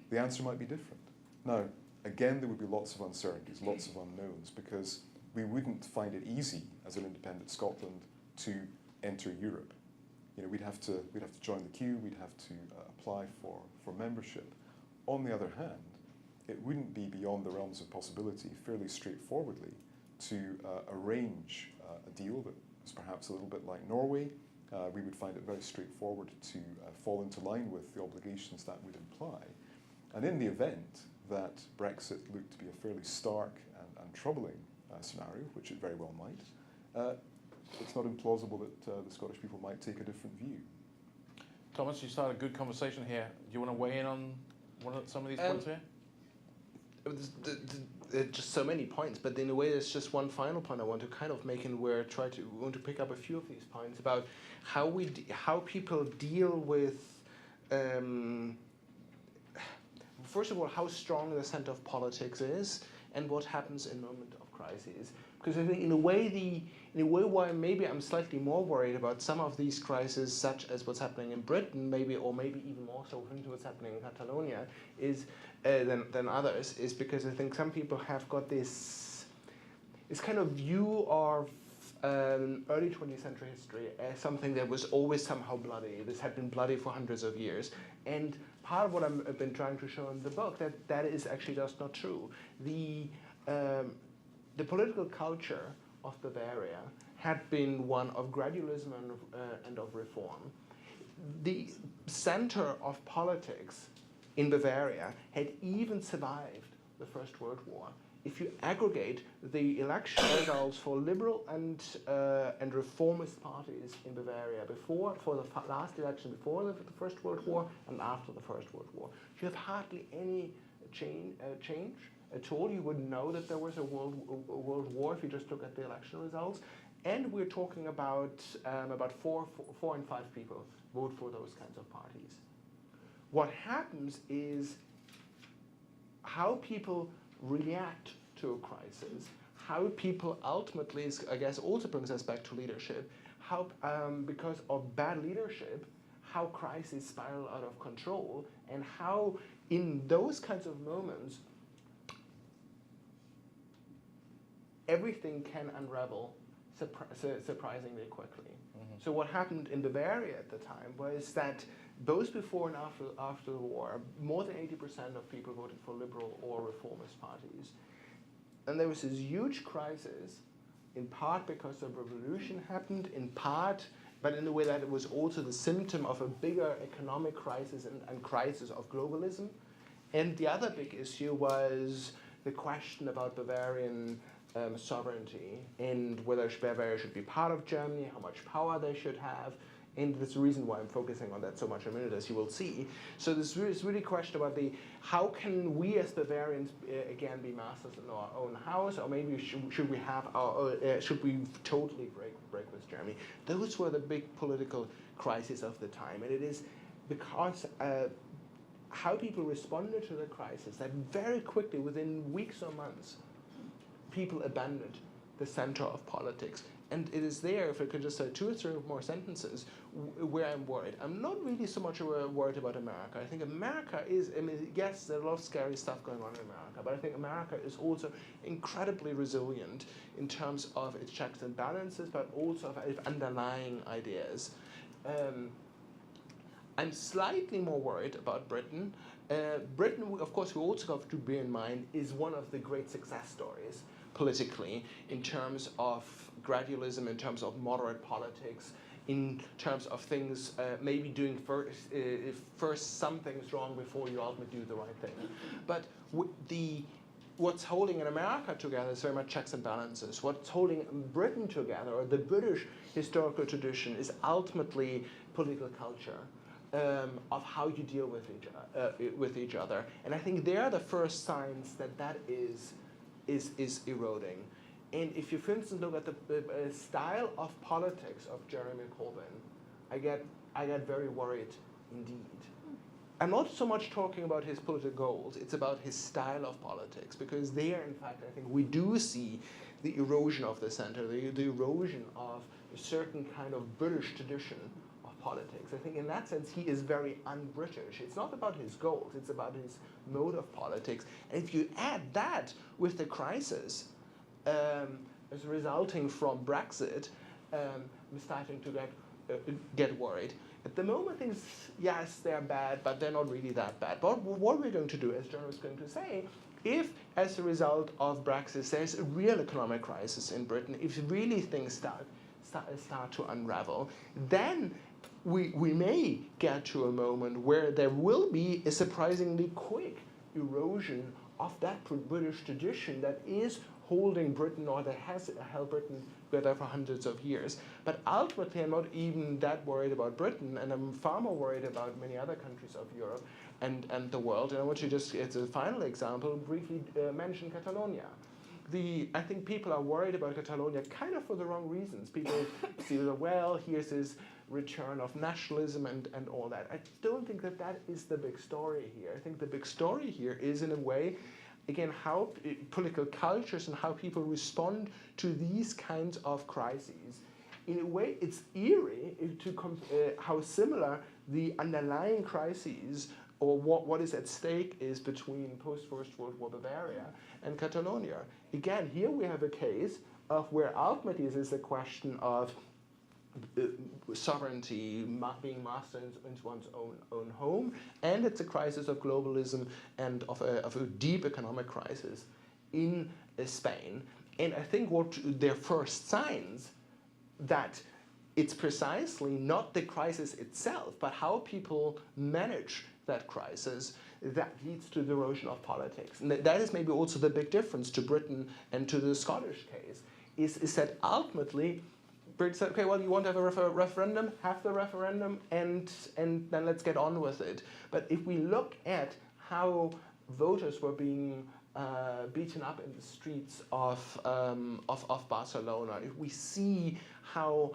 The answer might be different. Now, again, there would be lots of uncertainties, lots of unknowns, because we wouldn't find it easy as an independent Scotland to enter Europe. You know, we'd have to join the queue, we'd have to apply for membership. On the other hand, it wouldn't be beyond the realms of possibility, fairly straightforwardly, to arrange a deal that was perhaps a little bit like Norway, we would find it very straightforward to fall into line with the obligations that would imply. And in the event that Brexit looked to be a fairly stark and troubling scenario, which it very well might, it's not implausible that the Scottish people might take a different view. Thomas, you started a good conversation here. Do you want to weigh in on some of these points here? There are just so many points, but in a way, there's just one final point I want to kind of make, and where we want to pick up a few of these points about how people deal with. First of all, how strong the center of politics is, and what happens in moment of crises. Because I think in a way why maybe I'm slightly more worried about some of these crises, such as what's happening in Britain, maybe even more so into what's happening in Catalonia, is than others, is because I think some people have got this kind of view of early 20th century history as something that was always somehow bloody. This had been bloody for hundreds of years, and part of what I've been trying to show in the book that is actually just not true. The political culture of Bavaria had been one of gradualism and of reform. The center of politics in Bavaria had even survived the First World War. If you aggregate the election results for liberal and reformist parties in Bavaria for the last election before the First World War and after the First World War, you have hardly any change at all. You wouldn't know that there was a world war if you just look at the election results. And we're talking about 4 and 5 people vote for those kinds of parties. What happens is how people react to a crisis, how people ultimately, I guess, also brings us back to leadership, how because of bad leadership, how crises spiral out of control, and how in those kinds of moments, everything can unravel surprisingly quickly. Mm-hmm. So what happened in Bavaria at the time was that both before and after the war, more than 80% of people voted for liberal or reformist parties. And there was this huge crisis, in part because the revolution happened, in part, but in the way that it was also the symptom of a bigger economic crisis and crisis of globalism. And the other big issue was the question about Bavarian sovereignty and whether Bavaria should be part of Germany, how much power they should have. And that's the reason why I'm focusing on that so much in a minute, as you will see. So this is really a question about how can we as Bavarians again be masters in our own house, or maybe should we have should we totally break with Germany? Those were the big political crises of the time, and it is because how people responded to the crisis that very quickly, within weeks or months, people abandoned the center of politics. And it is there, if I could just say 2 or 3 more sentences, where I'm worried. I'm not really so much worried about America. I think America is, yes, there's a lot of scary stuff going on in America, but I think America is also incredibly resilient in terms of its checks and balances, but also of its underlying ideas. I'm slightly more worried about Britain. Britain, of course, we also have to bear in mind, is one of the great success stories politically, in terms of gradualism, in terms of moderate politics, in terms of things, maybe doing first some things wrong before you ultimately do the right thing. But what's holding in America together is very much checks and balances. What's holding Britain together, or the British historical tradition, is ultimately political culture. Of how you deal with each other. And I think they are the first signs that is eroding. And if you, for instance, look at the style of politics of Jeremy Corbyn, I get very worried indeed. I'm not so much talking about his political goals, it's about his style of politics, because there, in fact, I think we do see the erosion of the center, the erosion of a certain kind of British tradition of politics. I think in that sense he is very un-British. It's not about his goals, it's about his mode of politics. And if you add that with the crisis as resulting from Brexit, I'm starting to get worried. At the moment, things, yes, they're bad, but they're not really that bad. But what we're going to do, as John was going to say, if, as a result of Brexit, there's a real economic crisis in Britain, if really things start start to unravel, then we may get to a moment where there will be a surprisingly quick erosion of that British tradition that is holding Britain, or that has held Britain together for hundreds of years. But ultimately, I'm not even that worried about Britain, and I'm far more worried about many other countries of Europe and the world. And I want to just, as a final example, briefly mention Catalonia. I think people are worried about Catalonia kind of for the wrong reasons. People see that, well, here's this return of nationalism and all that. I don't think that that is the big story here. I think the big story here is, in a way, again, how political cultures and how people respond to these kinds of crises. In a way, it's eerie how similar the underlying crises or what is at stake is between post-First World War Bavaria and Catalonia. Again, here we have a case of where ultimately this is a question of sovereignty being mastered into one's own home, and it's a crisis of globalism and of a deep economic crisis in Spain. And I think what their first signs that it's precisely not the crisis itself, but how people manage that crisis that leads to the erosion of politics. And that is maybe also the big difference to Britain and to the Scottish case, is that ultimately Britain said, okay, well, you want to have a referendum, have the referendum, and then let's get on with it. But if we look at how voters were being beaten up in the streets of Barcelona, if we see how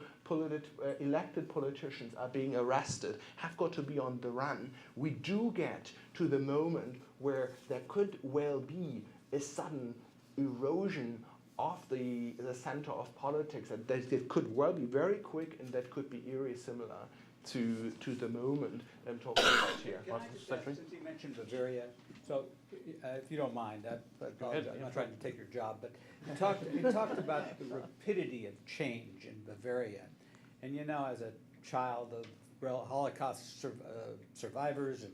elected politicians are being arrested, have got to be on the run, we do get to the moment where there could well be a sudden erosion of the center of politics, that could well be very quick, and that could be eerie similar to the moment I'm talking about here. Can I just ask, since you mentioned Bavaria, so if you don't mind, I apologize, I'm not trying to take your job, but you talked about the rapidity of change in Bavaria. And you know, as a child of Holocaust survivors and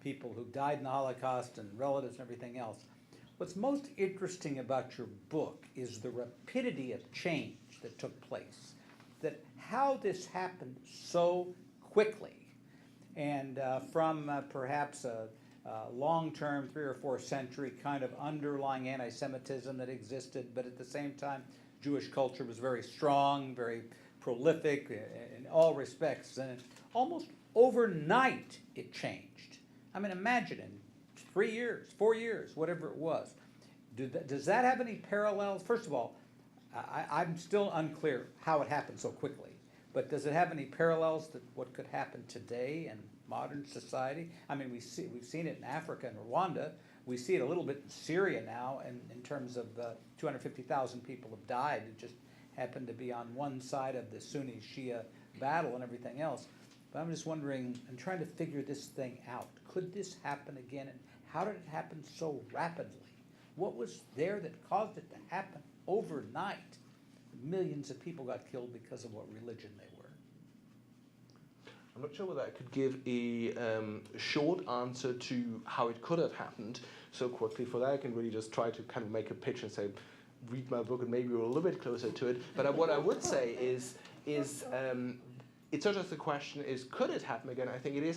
people who died in the Holocaust and relatives and everything else, what's most interesting about your book is the rapidity of change that took place, that how this happened so quickly, and from perhaps a long-term 3 or 4 century kind of underlying anti-Semitism that existed, but at the same time, Jewish culture was very strong, very prolific in all respects, and almost overnight it changed. I mean, imagine in 3 years, 4 years, whatever it was. Does that have any parallels? First of all, I'm still unclear how it happened so quickly, but does it have any parallels to what could happen today in modern society? I mean, we've seen it in Africa and Rwanda. We see it a little bit in Syria now, and in terms of 250,000 people have died. It just happened to be on one side of the Sunni-Shia battle and everything else. But I'm just wondering, I'm trying to figure this thing out. Could this happen again, and how did it happen so rapidly? What was there that caused it to happen overnight? Millions of people got killed because of what religion they were. I'm not sure whether I could give a short answer to how it could have happened so quickly. For that, I can really just try to kind of make a pitch and say, read my book and maybe you're a little bit closer to it. But what I would say is it's not just the question is, could it happen again? I think it is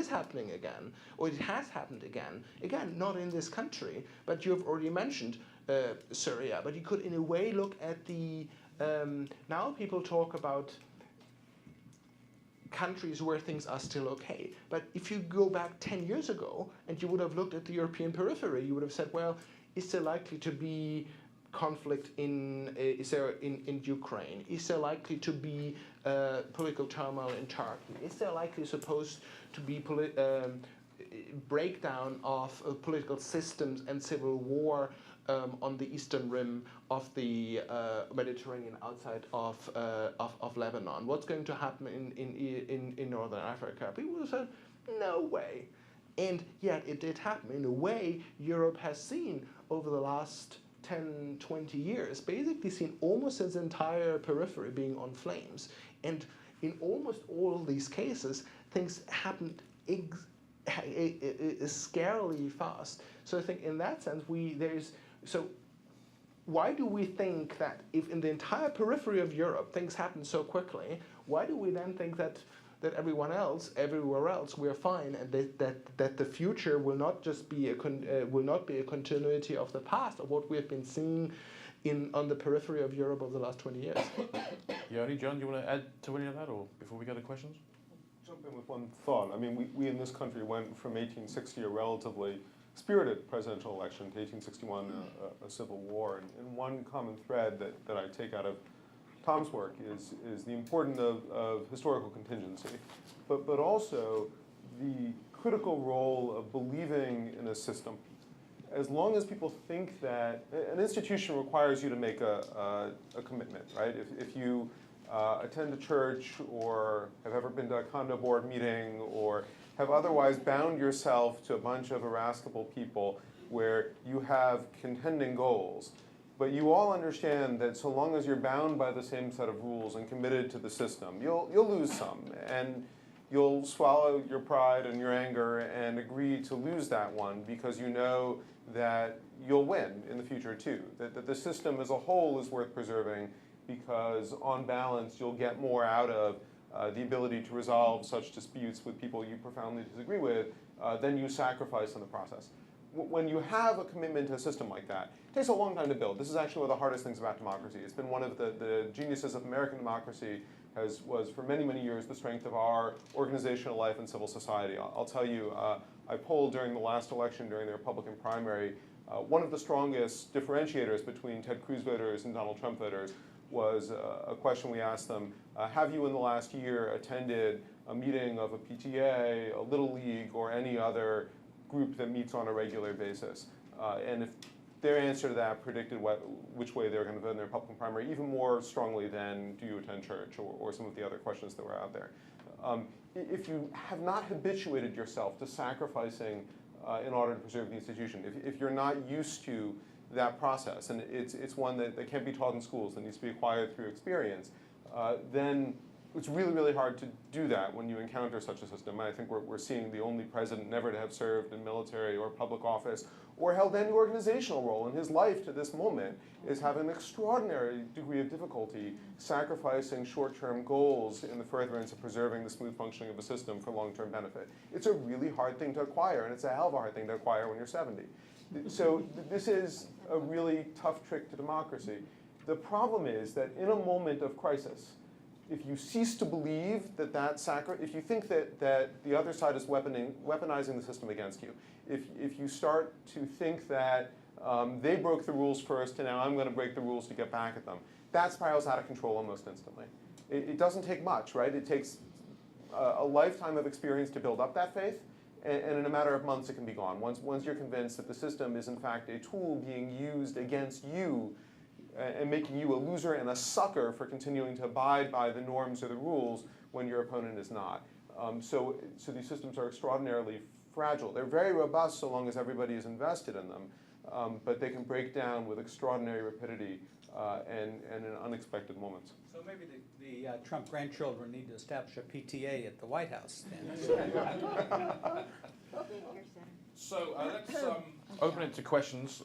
happening again, or it has happened again. Again, not in this country, but you've already mentioned Syria. But you could, in a way, look at the, now people talk about countries where things are still okay. But if you go back 10 years ago and you would have looked at the European periphery, you would have said, well, is there likely to be conflict in Ukraine? Is there likely to be political turmoil in Turkey? Is there likely supposed to be breakdown of political systems and civil war on the eastern rim of the Mediterranean outside of Lebanon? What's going to happen in Northern Africa? People said, no way. And yet it did happen. In a way, Europe has seen over the last 10, 20 years, basically seen almost its entire periphery being on flames. And in almost all of these cases, things happened scarily fast. So I think in that sense, why do we think that if in the entire periphery of Europe things happen so quickly, why do we then think that everywhere else, we're fine, and that the future will not just be a continuity of the past, of what we have been seeing on the periphery of Europe over the last 20 years? Yoni, John, do you want to add to any of that, or before we go to questions? Jump in with one thought. I mean, we in this country went from 1860, a relatively spirited presidential election, to 1861, a civil war. And one common thread that I take out of Tom's work is the importance of historical contingency, but also the critical role of believing in a system. As long as people think that an institution requires you to make a commitment, right? If you attend a church or have ever been to a condo board meeting or have otherwise bound yourself to a bunch of irascible people where you have contending goals, but you all understand that so long as you're bound by the same set of rules and committed to the system, you'll lose some, and you'll swallow your pride and your anger and agree to lose that one because you know that you'll win in the future too, that the system as a whole is worth preserving because on balance you'll get more out of the ability to resolve such disputes with people you profoundly disagree with than you sacrifice in the process. When you have a commitment to a system like that, it takes a long time to build. This is actually one of the hardest things about democracy. It's been one of the geniuses of American democracy was for many, many years the strength of our organizational life and civil society. I'll tell you, I polled during the last election, during the Republican primary, one of the strongest differentiators between Ted Cruz voters and Donald Trump voters was a question we asked them, have you in the last year attended a meeting of a PTA, a Little League, or any other group that meets on a regular basis? And if their answer to that predicted which way they were going to vote in the Republican primary even more strongly than do you attend church or some of the other questions that were out there. If you have not habituated yourself to sacrificing in order to preserve the institution, if you're not used to that process, and it's one that can't be taught in schools, that needs to be acquired through experience, then it's really, really hard to do that when you encounter such a system. And I think we're seeing the only president never to have served in military or public office or held any organizational role in his life to this moment is having an extraordinary degree of difficulty sacrificing short-term goals in the furtherance of preserving the smooth functioning of a system for long-term benefit. It's a really hard thing to acquire, and it's a hell of a hard thing to acquire when you're 70. So this is a really tough trick to democracy. The problem is that in a moment of crisis, if you cease to believe if you think that the other side is weaponizing the system against you, if you start to think that they broke the rules first and now I'm going to break the rules to get back at them, that spirals out of control almost instantly. It doesn't take much, right? It takes a lifetime of experience to build up that faith, and in a matter of months it can be gone. Once you're convinced that the system is in fact a tool being used against you and making you a loser and a sucker for continuing to abide by the norms or the rules when your opponent is not. So these systems are extraordinarily fragile. They're very robust so long as everybody is invested in them, but they can break down with extraordinary rapidity and in unexpected moments. So maybe the Trump grandchildren need to establish a PTA at the White House then. So let's open it to questions.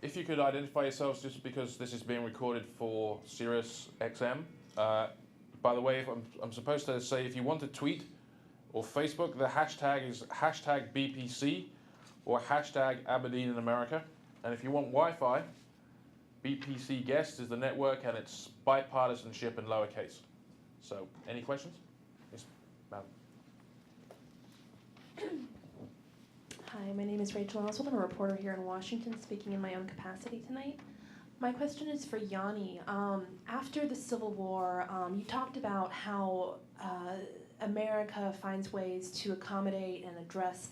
If you could identify yourselves, just because this is being recorded for Sirius XM. By the way, I'm supposed to say if you want to tweet or Facebook, the hashtag is #BPC or #Aberdeen in America. And if you want Wi-Fi, BPC Guest is the network, and it's bipartisanship in lowercase. So any questions? Yes, ma'am. Hi, my name is Rachel Oswald. I'm a reporter here in Washington, speaking in my own capacity tonight. My question is for Yanni. After the Civil War, you talked about how America finds ways to accommodate and address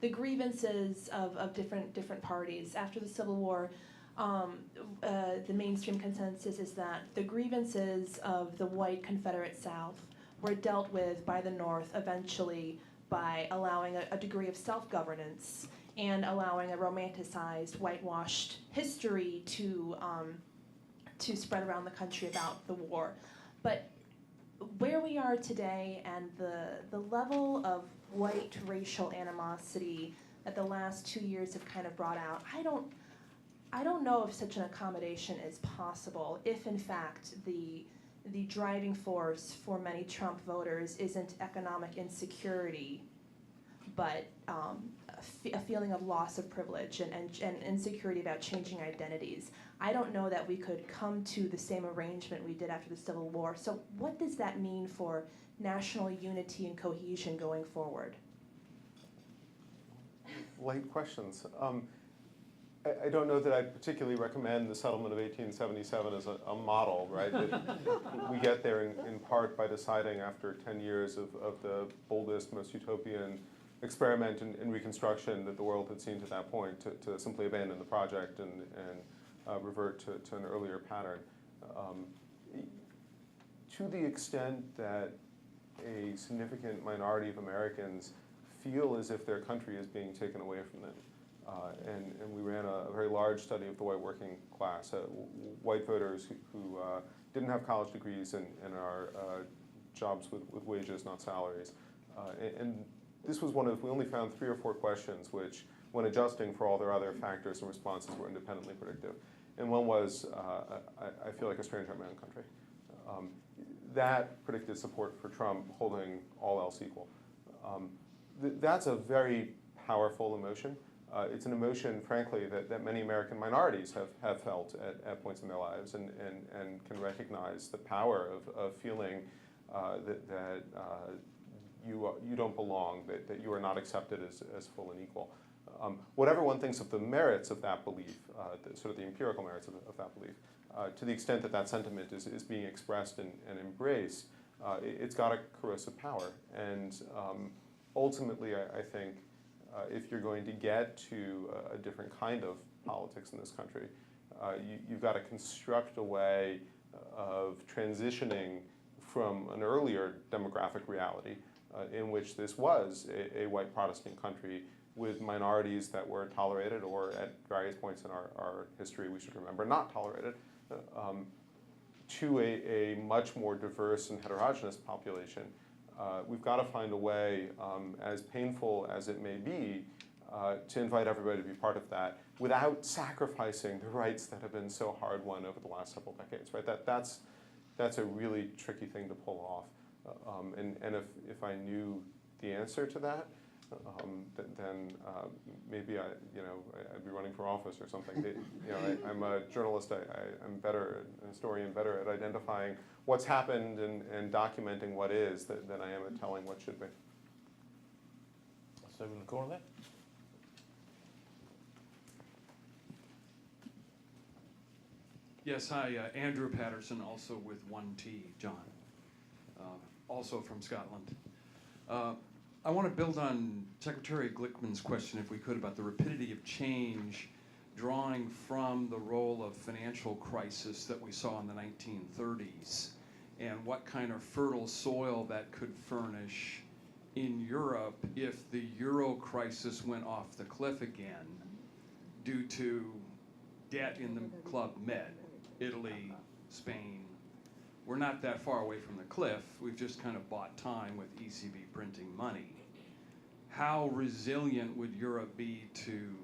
the grievances of different parties. After the Civil War, the mainstream consensus is that the grievances of the white Confederate South were dealt with by the North eventually by allowing a degree of self-governance and allowing a romanticized, whitewashed history to spread around the country about the war. But where we are today and the level of white racial animosity that the last 2 years have kind of brought out, I don't know if such an accommodation is possible if, in fact, the driving force for many Trump voters isn't economic insecurity, but a feeling of loss of privilege and insecurity about changing identities. I don't know that we could come to the same arrangement we did after the Civil War. So what does that mean for national unity and cohesion going forward? Light questions. I don't know that I'd particularly recommend the settlement of 1877 as a model, right? We get there in part by deciding after 10 years of the boldest, most utopian experiment in Reconstruction that the world had seen to that point to simply abandon the project and revert to an earlier pattern. To the extent that a significant minority of Americans feel as if their country is being taken away from them, and we ran a very large study of the white working class, white voters who didn't have college degrees and are jobs with wages, not salaries. And this was we only found 3 or 4 questions which, when adjusting for all their other factors and responses, were independently predictive. And one was, I feel like a stranger in my own country. That predicted support for Trump, holding all else equal. That's a very powerful emotion. It's an emotion, frankly, that many American minorities have felt at points in their lives and can recognize the power of feeling that you don't belong, that you are not accepted as full and equal. Whatever one thinks of the merits of that belief, sort of the empirical merits of that belief, to the extent that sentiment is being expressed and embraced, it's got a corrosive power. And ultimately, I think, if you're going to get to a different kind of politics in this country, you've got to construct a way of transitioning from an earlier demographic reality in which this was a white Protestant country with minorities that were tolerated, or at various points in our history, we should remember, not tolerated, to a much more diverse and heterogeneous population. We've got to find a way, as painful as it may be, to invite everybody to be part of that without sacrificing the rights that have been so hard won over the last several decades, right? That's a really tricky thing to pull off. And if I knew the answer to that, then maybe I'd be running for office or something. I'm a journalist. I'm better, a historian, better at identifying what's happened and documenting what is than I am at telling what should be. So in the corner there. Yes, hi, Andrew Patterson, also with 1T, John, also from Scotland. I want to build on Secretary Glickman's question, if we could, about the rapidity of change, drawing from the role of financial crisis that we saw in the 1930s, and what kind of fertile soil that could furnish in Europe if the Euro crisis went off the cliff again due to debt in the Club Med, Italy, Spain. We're not that far away from the cliff. We've just kind of bought time with ECB printing money. How resilient would Europe be to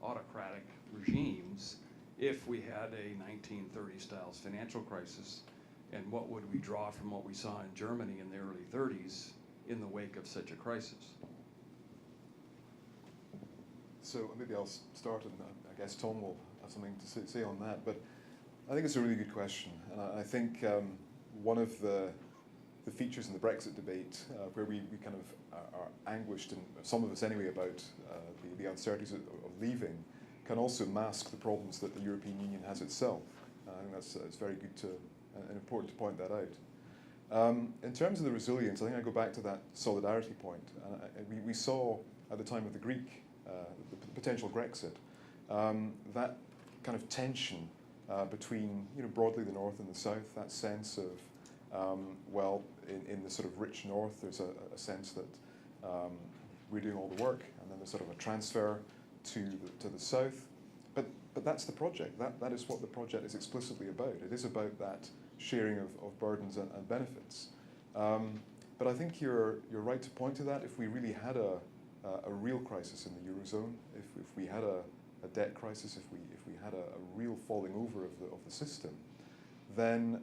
autocratic regimes if we had a 1930s style financial crisis? And what would we draw from what we saw in Germany in the early 30s in the wake of such a crisis? So maybe I'll start, and I guess Tom will have something to say on that. But I think it's a really good question, and I think one of the features in the Brexit debate, where we kind of are anguished, and some of us anyway, about the uncertainties of leaving, can also mask the problems that the European Union has itself. I think it's very good and important to point that out. In terms of the resilience, I think I go back to that solidarity point. We saw at the time of the Greek, the potential Grexit, that kind of tension between, broadly the North and the South, that sense of, in the sort of rich North, there's a sense that we're doing all the work, and then there's sort of a transfer to the South. But that's the project. That is what the project is explicitly about. It is about that sharing of burdens and benefits. But I think you're right to point to that. If we really had a real crisis in the Eurozone, if we had a a debt crisis, if we had a real falling over of the system, then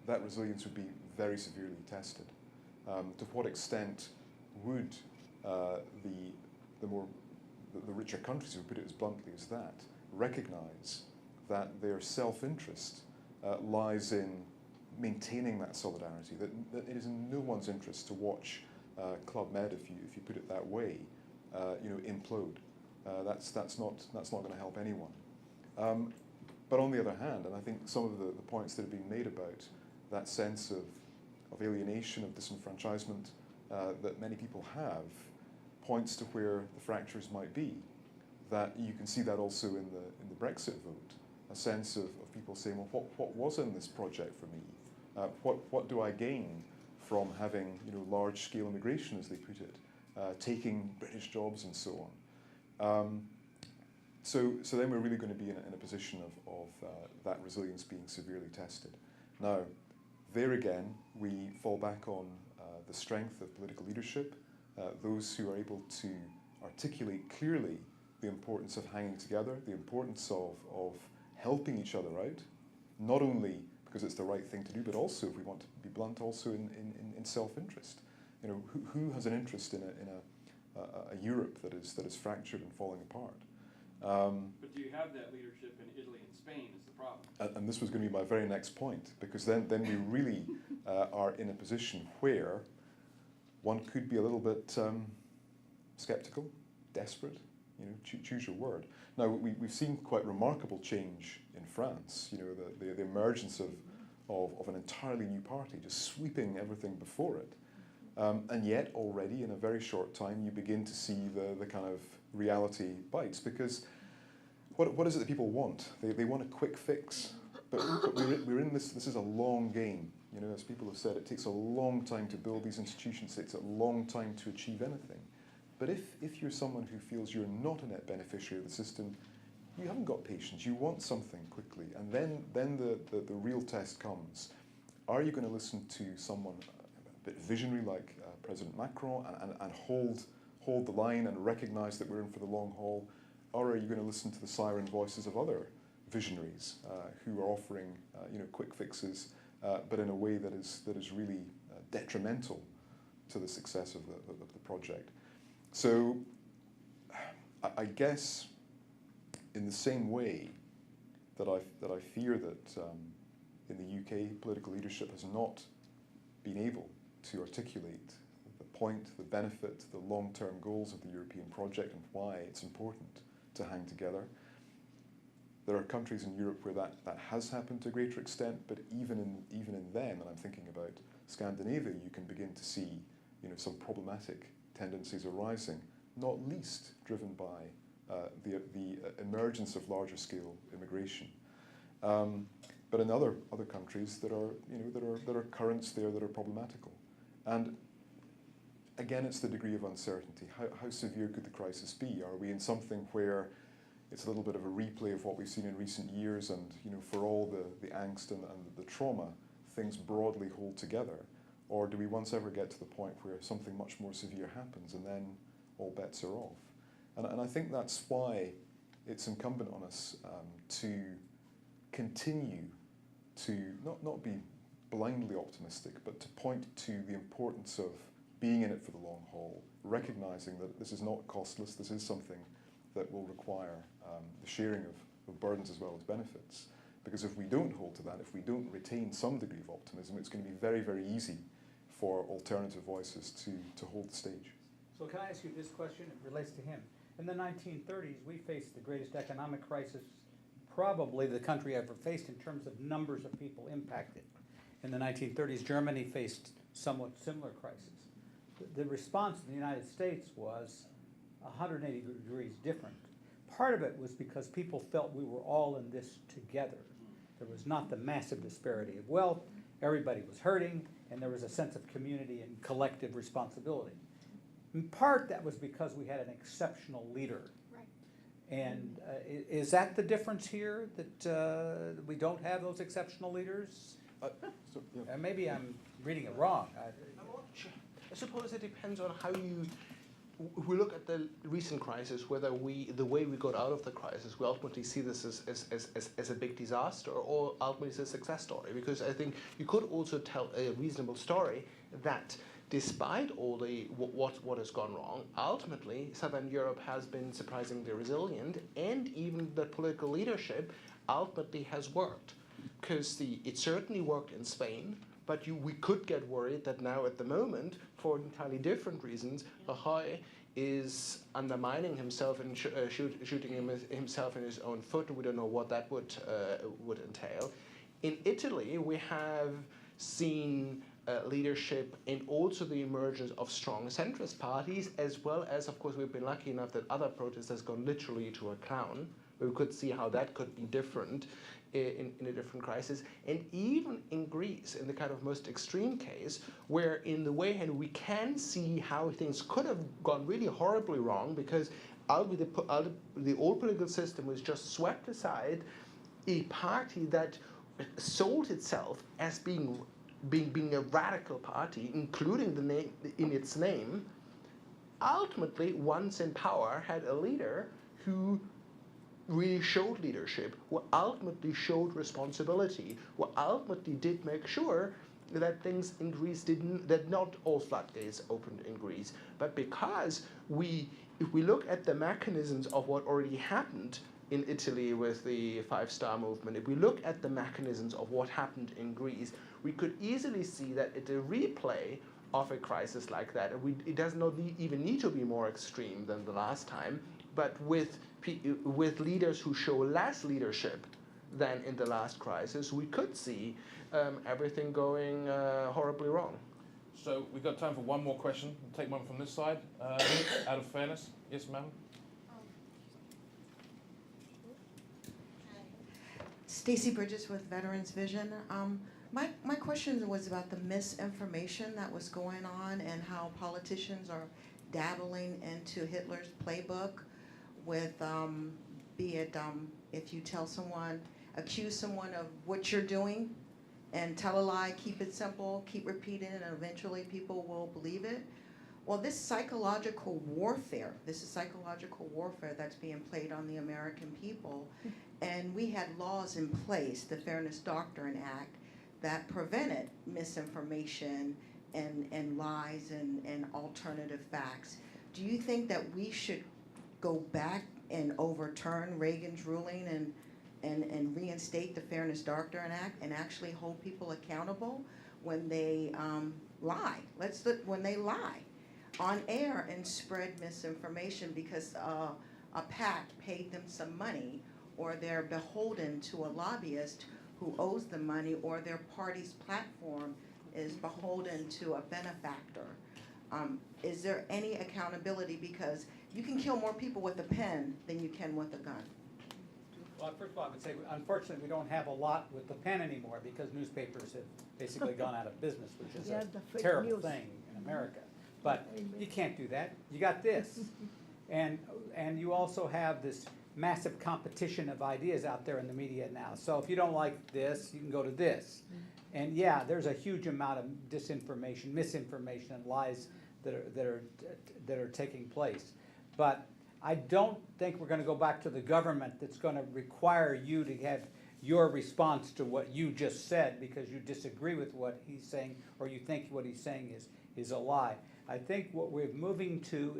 that resilience would be very severely tested. To what extent would the richer countries, who put it as bluntly as that, recognize that their self-interest lies in maintaining that solidarity, that it is in no one's interest to watch Club Med, if you put it that way, implode. That's not going to help anyone. But on the other hand, and I think some of the points that have been made about that sense of alienation, of disenfranchisement that many people have, points to where the fractures might be. That you can see that also in the Brexit vote, a sense of people saying, well, what was in this project for me? What do I gain from having large-scale immigration, as they put it, taking British jobs and so on? So then we're really going to be in a position of that resilience being severely tested. Now, there again, we fall back on the strength of political leadership, those who are able to articulate clearly the importance of hanging together, the importance of helping each other out, not only because it's the right thing to do, but also, if we want to be blunt, also in self-interest. Who has an interest in a Europe that is fractured and falling apart? But do you have that leadership in Italy and Spain is the problem. And this was going to be my very next point, because then we really are in a position where one could be a little bit skeptical, desperate, choose your word. Now, we've seen quite remarkable change in France, the emergence of an entirely new party, just sweeping everything before it. And yet already in a very short time you begin to see the kind of reality bites, because what is it that people want? They want a quick fix, but we're in this is a long game. As people have said, it takes a long time to build these institutions, it takes a long time to achieve anything. But if you're someone who feels you're not a net beneficiary of the system, you haven't got patience, you want something quickly, and then the real test comes. Are you going to listen to someone a bit visionary like President Macron and hold the line and recognize that we're in for the long haul, or are you going to listen to the siren voices of other visionaries who are offering quick fixes, but in a way that is really detrimental to the success of the project? So I guess in the same way that I fear that in the UK political leadership has not been able to articulate the point, the benefit, the long-term goals of the European project and why it's important to hang together. There are countries in Europe where that has happened to a greater extent, but even in them, and I'm thinking about Scandinavia, you can begin to see some problematic tendencies arising, not least driven by the emergence of larger scale immigration. But in other countries there are currents there that are problematical. And again, it's the degree of uncertainty. How severe could the crisis be? Are we in something where it's a little bit of a replay of what we've seen in recent years, and for all the angst and the trauma, things broadly hold together? Or do we once ever get to the point where something much more severe happens and then all bets are off? And I think that's why it's incumbent on us to continue to not be blindly optimistic, but to point to the importance of being in it for the long haul, recognizing that this is not costless, this is something that will require the sharing of burdens as well as benefits. Because if we don't hold to that, if we don't retain some degree of optimism, it's going to be very, very easy for alternative voices to hold the stage. So can I ask you this question? It relates to him. In the 1930s, we faced the greatest economic crisis probably the country ever faced in terms of numbers of people impacted. In the 1930s, Germany faced somewhat similar crisis. The response in the United States was 180 degrees different. Part of it was because people felt we were all in this together. There was not the massive disparity of wealth, everybody was hurting, and there was a sense of community and collective responsibility. In part, that was because we had an exceptional leader. Right. And is that the difference here, that we don't have those exceptional leaders? Maybe I'm reading it wrong. I'm not sure. I suppose it depends on how you if we look at the recent crisis, whether the way we got out of the crisis, we ultimately see this as a big disaster or ultimately as a success story. Because I think you could also tell a reasonable story that despite all the what has gone wrong, ultimately Southern Europe has been surprisingly resilient, and even the political leadership ultimately has worked. Because it certainly worked in Spain, but we could get worried that now at the moment, for entirely different reasons, Rajoy is undermining himself and shooting himself in his own foot. We don't know what that would entail. In Italy, we have seen leadership and also the emergence of strong centrist parties, as well as, of course, we've been lucky enough that other protests has gone literally to a clown. We could see how that could be different in a different crisis. And even in Greece, in the kind of most extreme case, where in the way and we can see how things could have gone really horribly wrong, because the old political system was just swept aside, a party that sold itself as being a radical party, including the name in its name, ultimately, once in power, had a leader who really showed leadership, who ultimately showed responsibility, who ultimately did make sure that things in Greece that not all floodgates opened in Greece. But because if we look at the mechanisms of what already happened in Italy with the Five-Star Movement, if we look at the mechanisms of what happened in Greece, we could easily see that it's a replay of a crisis like that. And it does not even need to be more extreme than the last time, but with leaders who show less leadership than in the last crisis, we could see everything going horribly wrong. So we've got time for one more question. We'll take one from this side, out of fairness. Yes, ma'am. Stacy Bridges with Veterans Vision. My question was about the misinformation that was going on and how politicians are dabbling into Hitler's playbook with, be it if you tell someone, accuse someone of what you're doing and tell a lie, keep it simple, keep repeating it, and eventually people will believe it. Well, this is psychological warfare that's being played on the American people. And we had laws in place, the Fairness Doctrine Act, that prevented misinformation and lies and alternative facts. Do you think that we should go back and overturn Reagan's ruling and reinstate the Fairness Doctrine Act and actually hold people accountable when they lie? When they lie on air and spread misinformation because a PAC paid them some money, or they're beholden to a lobbyist who owes them money, or their party's platform is beholden to a benefactor. Is there any accountability? Because you can kill more people with a pen than you can with a gun. Well, first of all, I would say, unfortunately, we don't have a lot with the pen anymore because newspapers have basically gone out of business, which is a terrible thing in America. But you can't do that. You got this. And you also have this massive competition of ideas out there in the media now. So if you don't like this, you can go to this. And yeah, there's a huge amount of disinformation, misinformation, and lies that are taking place. But I don't think we're going to go back to the government that's going to require you to have your response to what you just said because you disagree with what he's saying or you think what he's saying is a lie. I think what we're moving to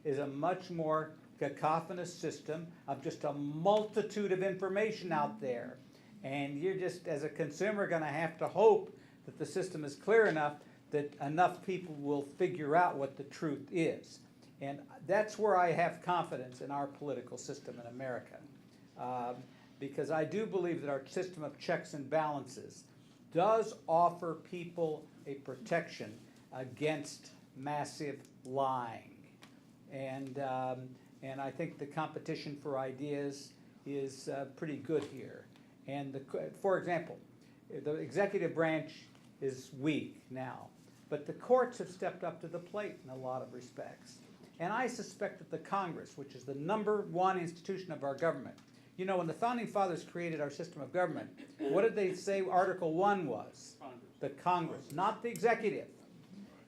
is a much more cacophonous system of just a multitude of information out there. And you're just, as a consumer, going to have to hope that the system is clear enough that enough people will figure out what the truth is. And that's where I have confidence in our political system in America. Because I do believe that our system of checks and balances does offer people a protection against massive lying. And I think the competition for ideas is pretty good here. And for example, the executive branch is weak now, but the courts have stepped up to the plate in a lot of respects. And I suspect that the Congress, which is the #1 institution of our government, you know, when the Founding Fathers created our system of government, what did they say Article 1 was? Congress. The Congress, not the executive.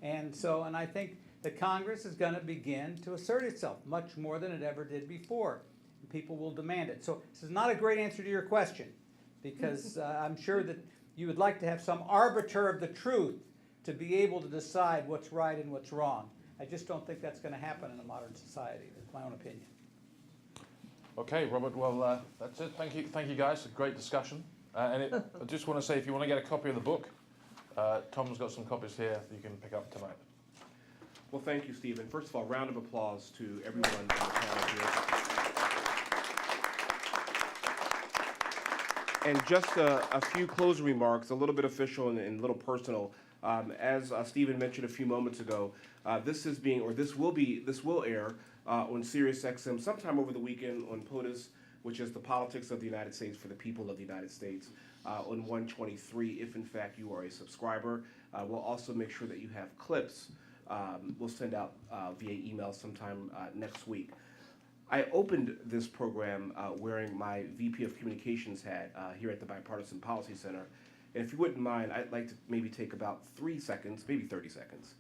And I think that Congress is going to begin to assert itself much more than it ever did before. And people will demand it. So this is not a great answer to your question, because I'm sure that you would like to have some arbiter of the truth to be able to decide what's right and what's wrong. I just don't think that's going to happen in a modern society. That's my own opinion. Okay, Robert, well, that's it. Thank you guys. A great discussion. I just want to say, if you want to get a copy of the book, Tom's got some copies here that you can pick up tonight. Well, thank you, Stephen. First of all, round of applause to everyone on the panel here. And just a few closing remarks, a little bit official and a little personal. As Stephen mentioned a few moments ago, this will air on SiriusXM sometime over the weekend on POTUS, which is the Politics of the United States for the People of the United States, on 123, if in fact you are a subscriber. We'll also make sure that you have clips. We'll send out via email sometime next week. I opened this program wearing my VP of Communications hat here at the Bipartisan Policy Center. And if you wouldn't mind, I'd like to maybe take about 3 seconds, maybe 30 seconds,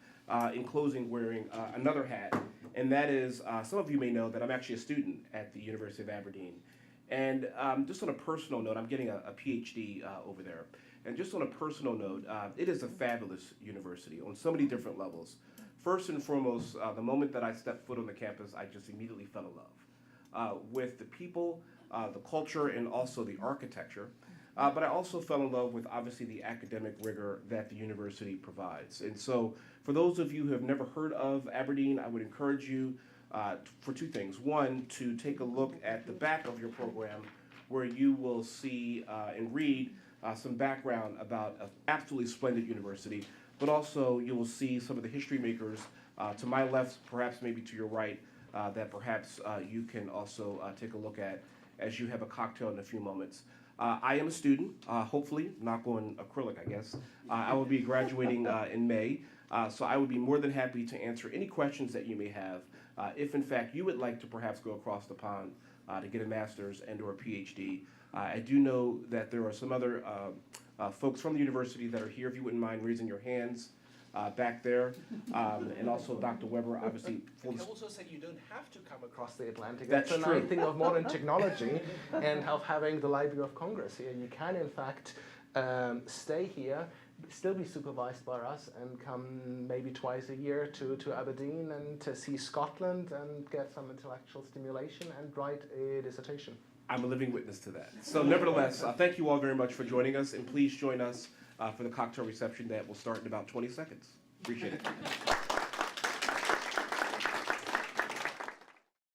in closing wearing another hat. And that is, some of you may know that I'm actually a student at the University of Aberdeen. And just on a personal note, I'm getting a PhD over there. And just on a personal note, it is a fabulous university on so many different levels. First and foremost, the moment that I stepped foot on the campus, I just immediately fell in love with the people, the culture, and also the architecture. But I also fell in love with, obviously, the academic rigor that the university provides. And so for those of you who have never heard of Aberdeen, I would encourage you for two things. One, to take a look at the back of your program, where you will see and read some background about an absolutely splendid university, but also you will see some of the history makers to my left, perhaps maybe to your right, that perhaps you can also take a look at as you have a cocktail in a few moments. I am a student, hopefully, not going acrylic, I guess. I will be graduating in May, so I would be more than happy to answer any questions that you may have. If, in fact, you would like to perhaps go across the pond to get a master's and or a PhD. I do know that there are some other folks from the university that are here, if you wouldn't mind raising your hands back there. And also Dr. Weber, obviously. I can also say you don't have to come across the Atlantic. That's a true. nice thing of modern technology and of having the Library of Congress here. You can, in fact, stay here, still be supervised by us, and come maybe twice a year to Aberdeen and to see Scotland and get some intellectual stimulation and write a dissertation. I'm a living witness to that. So nevertheless, thank you all very much for joining us, and please join us for the cocktail reception that will start in about 20 seconds. Appreciate it.